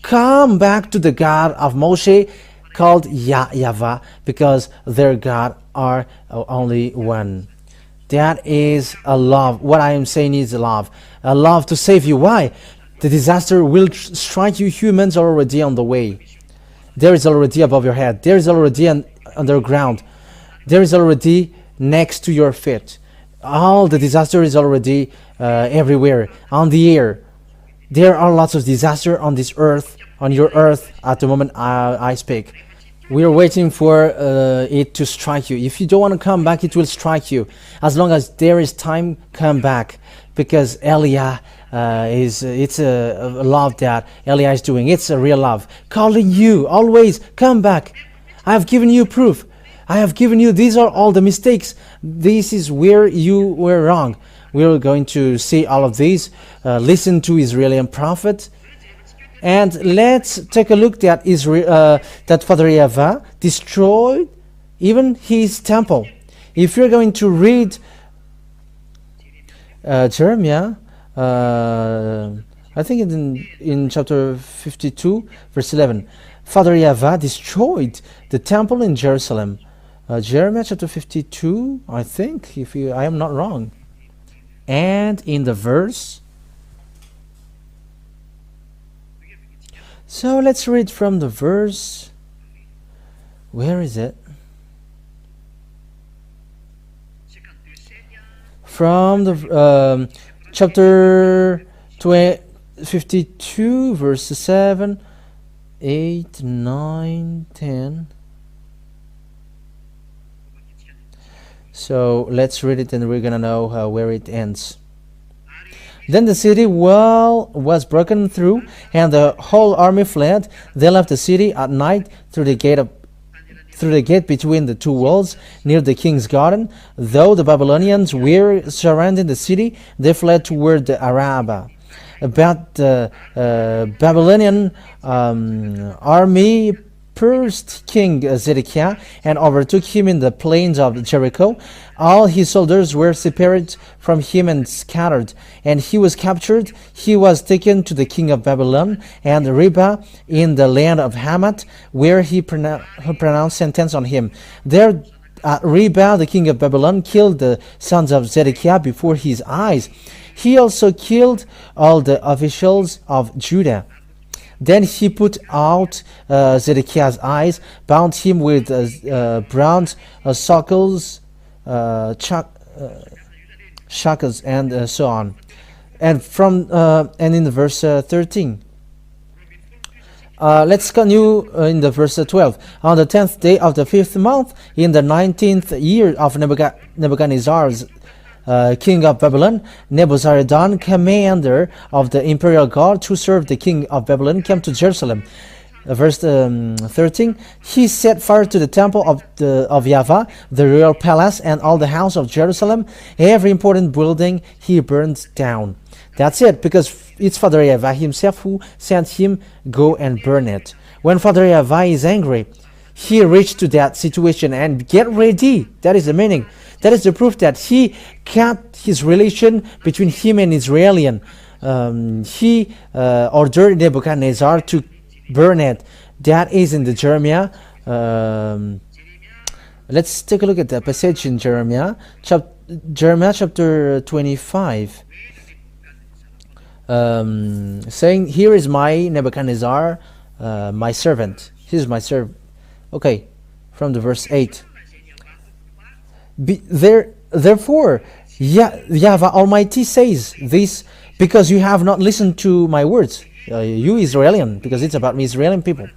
Come back to the God of Moshe called YAH YAHVAH, because their God are only one. That is a love. What I am saying is a love to save you. Why? The disaster will strike you. Humans are already on the way. There is already above your head. There is already underground. There is already next to your feet. All the disaster is already everywhere, on the air. There are lots of disaster on this earth, on your earth, at the moment I speak. We are waiting for it to strike you. If you don't want to come back, it will strike you. As long as there is time, come back. Because Eliah it's a love that Eliah is doing. It's a real love. Calling you, always, come back. I have given you proof. I have given you, these are all the mistakes. This is where you were wrong. We are going to see all of these. Listen to Israeli prophet. And let's take a look at that Father Yahveh destroyed even his temple. If you're going to read Jeremiah, I think in chapter 52, verse 11, Father Yahveh destroyed the temple in Jerusalem. Jeremiah chapter 52, I think, I am not wrong. And in the verse, so let's read from the verse. Where is it? From the chapter 52, verses 7, 8, 9, 10. So let's read it and we're gonna know where it ends. Then the city wall was broken through, and the whole army fled. They left the city at night through the gate between the two walls near the king's garden. Though the Babylonians were surrounding the city, they fled toward the Arabah. But the Babylonian army pursued King Zedekiah and overtook him in the plains of Jericho. All his soldiers were separated from him and scattered, and he was captured. He was taken to the king of Babylon and Ribah in the land of Hamath, where he pronounced sentence on him. There Ribah, the king of Babylon, killed the sons of Zedekiah before his eyes. He also killed all the officials of Judah. Then he put out Zedekiah's eyes, bound him with bronze shackles, and so on. And in the verse 13. Let's continue in the verse 12. On the 10th day of the 5th month, in the 19th year of Nebuchadnezzar's king of Babylon, Nebuzaradan, commander of the imperial guard who served the king of Babylon, came to Jerusalem. Verse 13. He set fire to the temple of YAHVAH, the royal palace, and all the house of Jerusalem. Every important building he burned down. That's it, because it's Father YAHVAH himself who sent him go and burn it. When Father YAHVAH is angry, he reached to that situation and get ready. That is the meaning. That is the proof that he cut his relation between him and Israelian. He ordered Nebuchadnezzar to burn it. That is in the Jeremiah. Let's take a look at the passage in Jeremiah. Jeremiah chapter 25. Saying, here is my Nebuchadnezzar, my servant. He is my servant. Okay, from the verse 8. Therefore, YAHVAH Almighty says this, because you have not listened to my words, you Israelian, because it's about me, Israelian people.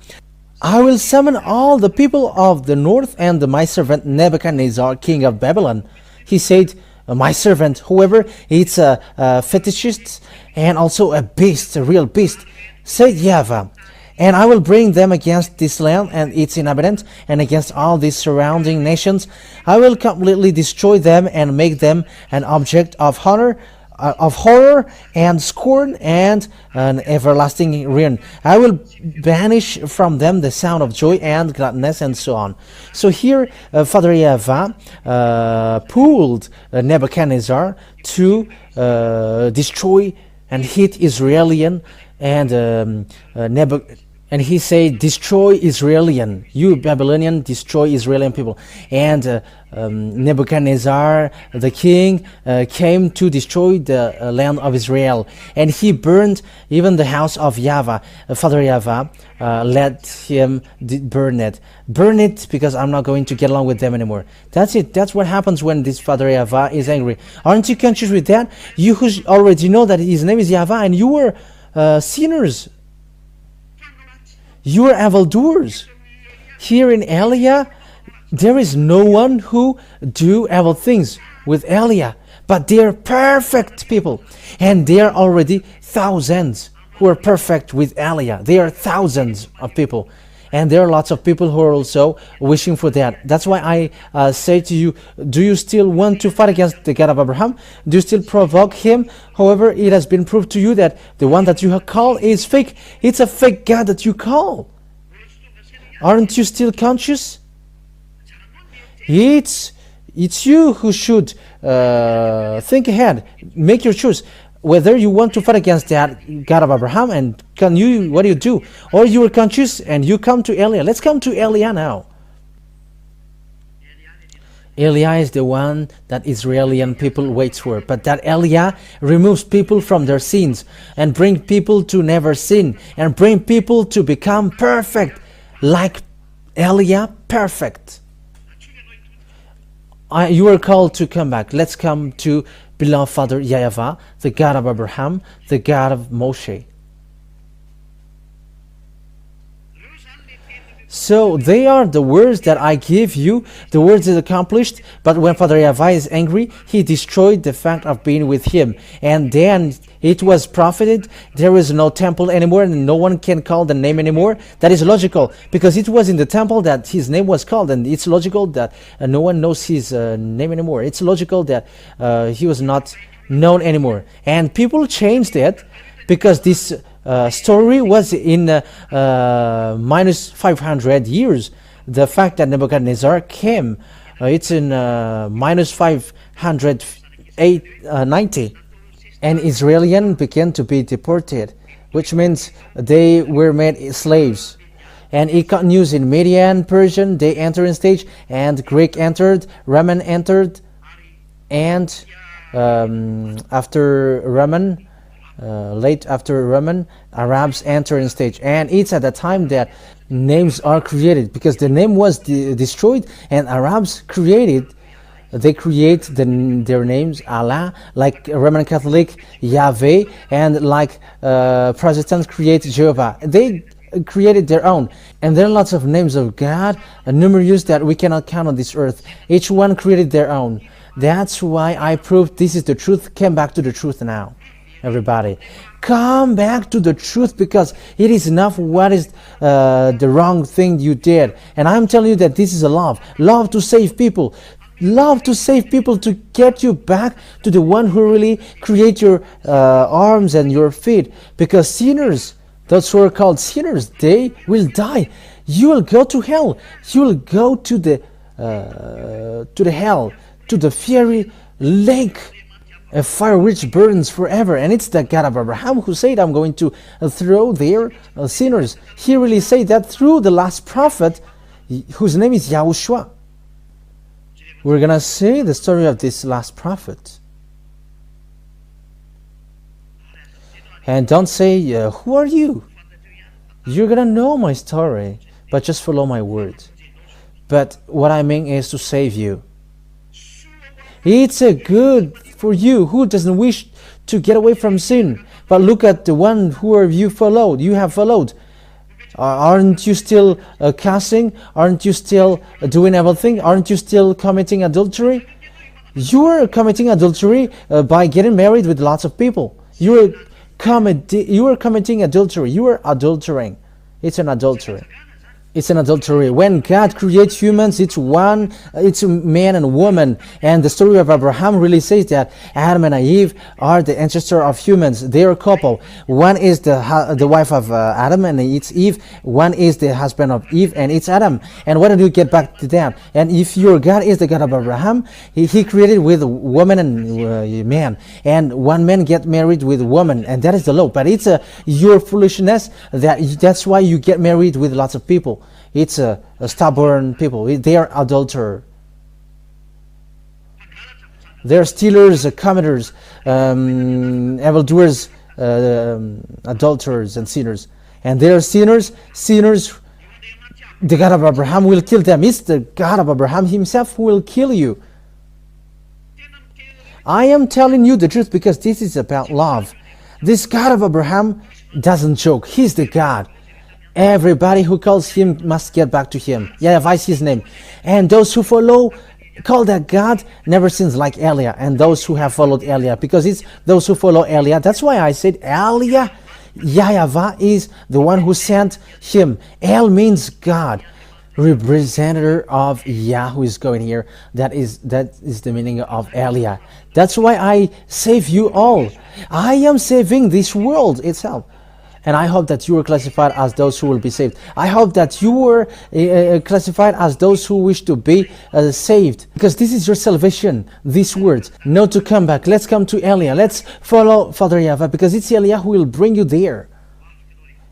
I will summon all the people of the north and my servant Nebuchadnezzar, king of Babylon. He said, my servant, whoever, it's a fetishist and also a beast, a real beast, said YAHVAH. And I will bring them against this land and its inhabitants, and against all these surrounding nations. I will completely destroy them and make them an object of horror and scorn and an everlasting ruin. I will banish from them the sound of joy and gladness, and so on. So here Father YAHVAH pulled Nebuchadnezzar to destroy and hit Israelian, and he said, destroy Israelian, you Babylonian, destroy Israelian people. And Nebuchadnezzar, the king, came to destroy the land of Israel. And he burned even the house of YAHVAH. Father YAHVAH let him burn it. Burn it, because I'm not going to get along with them anymore. That's it. That's what happens when this Father YAHVAH is angry. Aren't you conscious with that? You who already know that his name is YAHVAH, and you were sinners. You are evildoers. Here in Eliah, there is no one who do evil things with Eliah, but they are perfect people, and there are already thousands who are perfect with Eliah. There are thousands of people, and there are lots of people who are also wishing for that. That's why I say to you, do you still want to fight against the God of Abraham? Do you still provoke him? However, it has been proved to you that the one that you have called is fake. It's a fake God that you call. Aren't you still conscious? It's you who should think ahead. Make your choice. Whether you want to fight against that God of Abraham, and what do you do? Or you are conscious and you come to Eliah. Let's come to Eliah now. Eliah is the one that Israeli people wait for. But that Eliah removes people from their sins and bring people to never sin and bring people to become perfect, like Eliah, perfect. You are called to come back. Let's come to beloved father YAHVAH, the God of Abraham, the God of Moshe. So they are the words that I give you. The words is accomplished. But when Father YAHVAH is angry, he destroyed the fact of being with him. And then it was profited. There is no temple anymore, and no one can call the name anymore. That is logical, because it was in the temple that his name was called, and it's logical that no one knows his name anymore. It's logical that he was not known anymore. And people changed it because this story was in minus 500 years. The fact that Nebuchadnezzar came, it's in minus 590, and Israelians began to be deported, which means they were made slaves. And it continues in Median, Persian, they enter in stage, and Greek entered, Roman entered, and after Roman, late after Roman, Arabs enter in stage. And it's at the time that names are created, because the name was destroyed, and Arabs created, they create their names, Allah, like Roman Catholic, Yahveh, and like Protestants create Jehovah. They created their own, and there are lots of names of God, numerous that we cannot count on this earth. Each one created their own. That's why I proved this is the truth. Come back to the truth now. Everybody, come back to the truth, because it is enough what is the wrong thing you did. And I'm telling you that this is a love to save people, love to save people, to get you back to the one who really create your arms and your feet. Because sinners, those who are called sinners, they will die. You will go to hell. You will go to the hell, to the fiery lake, a fire which burns forever. And it's the God of Abraham who said, I'm going to throw their sinners. He really said that through the last prophet, whose name is YAHOSHUAH. We're going to see the story of this last prophet. And don't say, who are you? You're going to know my story, but just follow my words. But what I mean is to save you. It's a good for you who doesn't wish to get away from sin. But look at the one who you have followed. Aren't you still cussing? Aren't you still doing everything? Aren't you still committing adultery? You are committing adultery by getting married with lots of people. You are committing adultery. You are adultering. It's an adultery. It's an adultery. When God creates humans, it's a man and woman. And the story of Abraham really says that Adam and Eve are the ancestor of humans. They are a couple. One is the wife of Adam, and it's Eve. One is the husband of Eve, and it's Adam. And why don't you get back to that? And if your God is the God of Abraham, he created with a woman and man. And one man get married with a woman, and that is the law. But it's your foolishness that's why you get married with lots of people. It's a stubborn people. They are adulterers. They are stealers, committers, evildoers, adulterers, and sinners. And they are sinners. The God of Abraham will kill them. It's the God of Abraham himself who will kill you. I am telling you the truth because this is about love. This God of Abraham doesn't joke. He's the God. Everybody who calls him must get back to him. YAHVAH is his name. And those who call that God never sins, like Eliah. And those who have followed Eliah, because it's those who follow Eliah. That's why I said YAHVAH is the one who sent him. El means God, representative of Yah, who is going here. That is the meaning of Eliah. That's why I save you all. I am saving this world itself. And I hope that you were classified as those who will be saved. I hope that you were classified as those who wish to be saved. Because this is your salvation, these words. No to come back. Let's come to Eliah. Let's follow Father YAHVAH, because it's Eliah who will bring you there.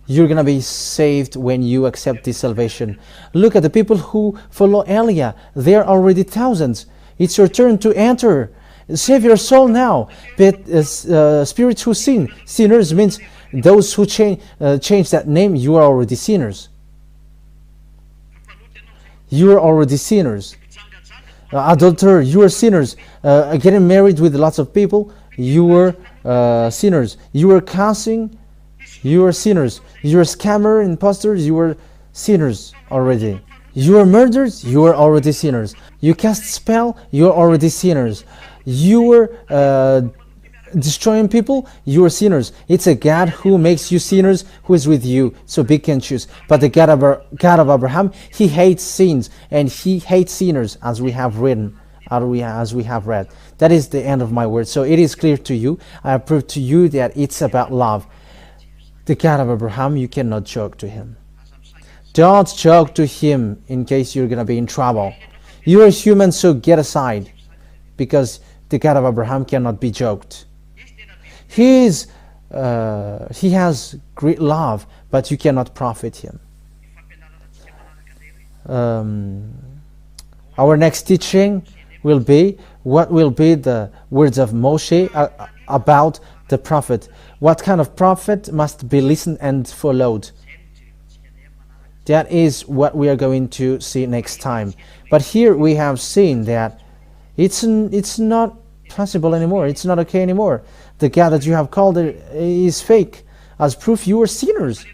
You're going to be saved when you accept this salvation. Look at the people who follow Eliah. They are already thousands. It's your turn to enter. Save your soul now. But spirits who sin. Sinners means those who change that name. You are already sinners. You are already sinners. Adulterer, you are sinners. Getting married with lots of people, you were sinners. You were cursing, you are sinners. You are scammer, imposters, you are sinners already. You are murderers, you are already sinners. You cast spell, you are already sinners. You were destroying people, you are sinners. It's a God who makes you sinners who is with you, so pick and choose. But the God of Abraham, he hates sins and he hates sinners, as we have written, as we have read. That is the end of my word. So it is clear to you. I have proved to you that it's about love. The God of Abraham, you cannot joke to him. Don't joke to him in case you're going to be in trouble. You are human, so get aside, because the God of Abraham cannot be joked. He has great love, but you cannot profit him. Our next teaching will be what will be the words of Moshe about the prophet. What kind of prophet must be listened and followed? That is what we are going to see next time. But here we have seen that it's not possible anymore. It's not okay anymore. The God that you have called is fake. As proof, you are sinners.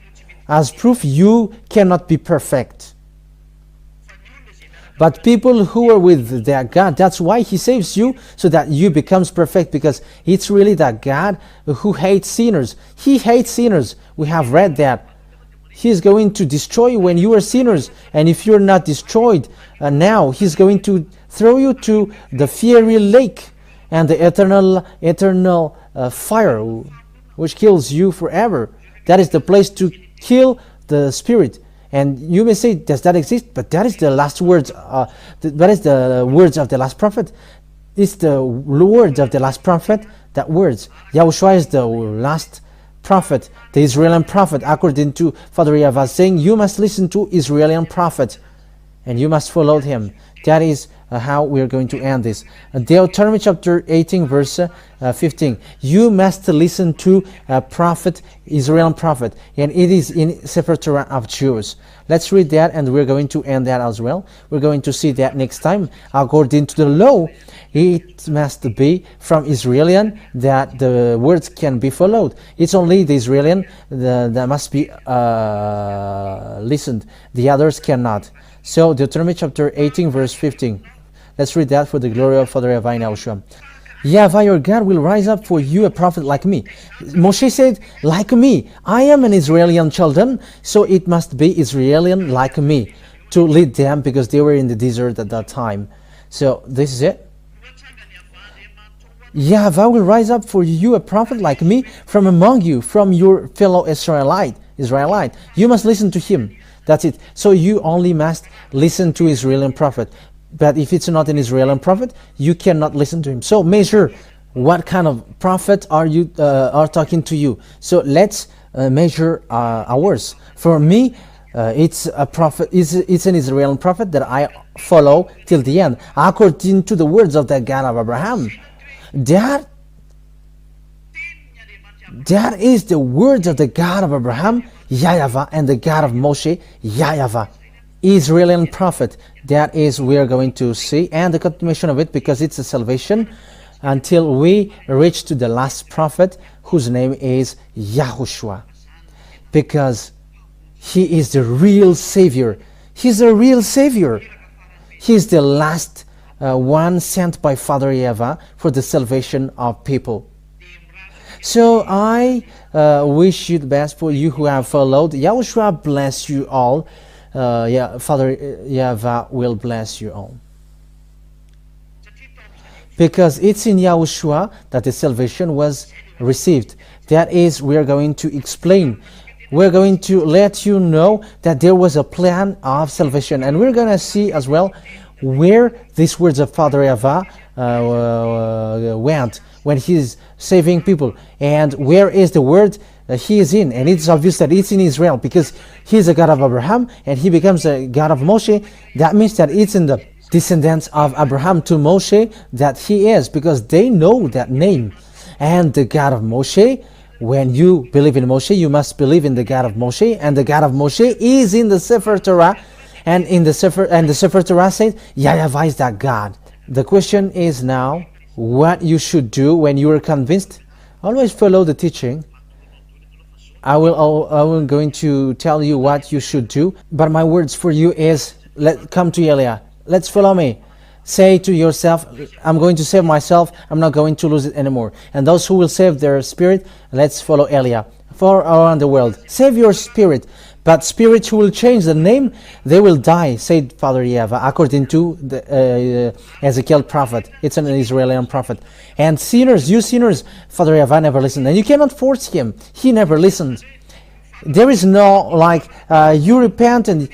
As proof, you cannot be perfect. But people who are with their God, that's why he saves you, so that you becomes perfect, because it's really that God who hates sinners. He hates sinners. We have read that. He is going to destroy you when you are sinners. And if you're not destroyed now, he's going to throw you to the fiery lake and the eternal fire, which kills you forever. That is the place to kill the spirit. And you may say, does that exist? But that is the last words. That is the words of the last prophet. It's the words of the last prophet. That words. YAHOSHUAH is the last prophet, the Israeli prophet, according to Father YAHVAH, saying you must listen to Israeli prophet and you must follow him. That is how we are going to end this. Deuteronomy chapter 18 verse 15. You must listen to a prophet, Israeli prophet, and it is in Sefer Torah of Jews. Let's read that and we're going to end that as well. We're going to see that next time. According to the law, it must be from Israeli that the words can be followed. It's only the Israeli that must be listened. The others cannot. So Deuteronomy chapter 18 verse 15. Let's read that for the glory of Father YAHVAH and YAHOSHUAH. YAHVAH your God will rise up for you a prophet like me. Moshe said, like me. I am an Israeli children, so it must be Israeli like me to lead them, because they were in the desert at that time. So this is it. YAHVAH will rise up for you a prophet like me from among you, from your fellow Israelite. You must listen to him. That's it. So you only must listen to Israeli prophet. But if it's not an Israeli prophet, you cannot listen to him. So measure what kind of prophet are talking to you. So let's measure ours. For me, it's a prophet. It's an Israeli prophet that I follow till the end, according to the words of the God of Abraham. That is the words of the God of Abraham, YAHVAH, and the God of Moshe, YAH YAHVAH. Israeli prophet. That is we are going to see, and the continuation of it, because it's a salvation until we reach to the last prophet, whose name is YAHOSHUAH, because he is the real savior. He's the real savior. He's the last one sent by Father YAHVAH for the salvation of people. So I wish you the best for you who have followed. YAHOSHUAH bless you all. Father YAHVAH will bless you all, because it's in YAHOSHUAH that the salvation was received. That is, we are going to explain. We're going to let you know that there was a plan of salvation, and we're going to see as well where these words of Father YAHVAH went when he's saving people, and where is the word he is in. And it's obvious that it's in Israel, because he's a God of Abraham and he becomes a God of Moshe. That means that it's in the descendants of Abraham to Moshe that he is, because they know that name. And the God of Moshe, when you believe in Moshe, you must believe in the God of Moshe, and the God of Moshe is in the Sefer Torah, and in the Sefer Torah says YAH YAHVAH is that God. The question is now what you should do when you are convinced. Always follow the teaching. I will going to tell you what you should do, but my words for you is, come to Eliah. Let's follow me. Say to yourself, I'm going to save myself. I'm not going to lose it anymore. And those who will save their spirit, let's follow Eliah. For around the world, save your spirit. But spirits who will change the name, they will die, said Father YAHVAH, according to the Ezekiel prophet. It's an Israeli prophet. And sinners, you sinners, Father YAHVAH never listened. And you cannot force him. He never listened. There is no, like, you repent and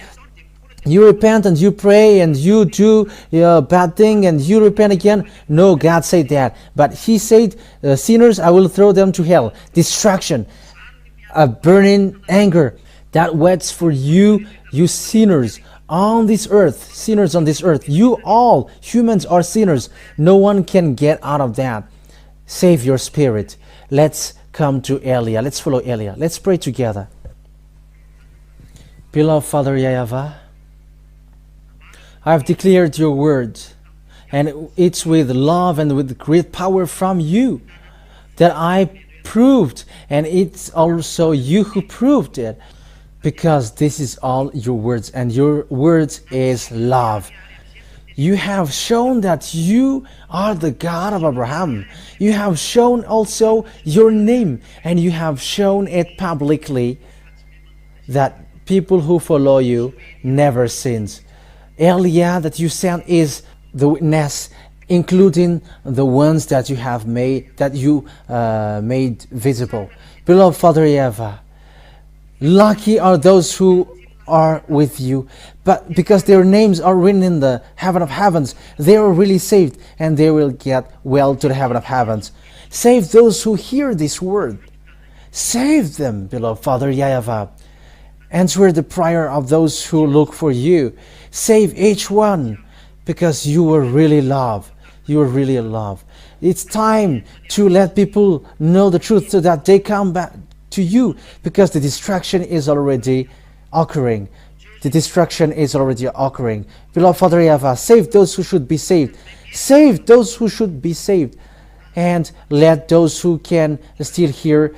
you pray and you do a bad thing and you repent again. No, God said that. But he said, sinners, I will throw them to hell. Destruction, a burning anger that waits for you, you sinners on this earth. Sinners on this earth. You all, humans are sinners. No one can get out of that. Save your spirit. Let's come to Eliah. Let's follow Eliah. Let's pray together. Beloved Father YAHVAH, I have declared your word, and it's with love and with great power from you that I proved, and it's also you who proved it, because this is all your words, and your words is love. You have shown that you are the God of Abraham. You have shown also your name, and you have shown it publicly that people who follow you never sins. Eliah that you sent is the witness, including the ones that you have made, that you made visible. Beloved Father YAHVAH, lucky are those who are with you, but because their names are written in the heaven of heavens, they are really saved, and they will get well to the heaven of heavens. Save those who hear this word. Save them, beloved Father YAHVAH. Answer the prayer of those who look for you. Save each one, because you are really love. You are really love. It's time to let people know the truth so that they come back to you, because the destruction is already occurring. The destruction is already occurring. Beloved Father YAHVAH, save those who should be saved. Save those who should be saved. And let those who can still hear.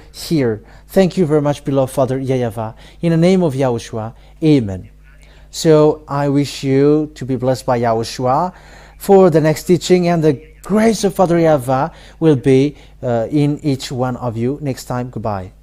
Thank you very much, beloved Father YAHVAH. In the name of Yahushua, amen. So I wish you to be blessed by Yahushua for the next teaching, and the grace of Father YAHVAH will be in each one of you. Next time, goodbye.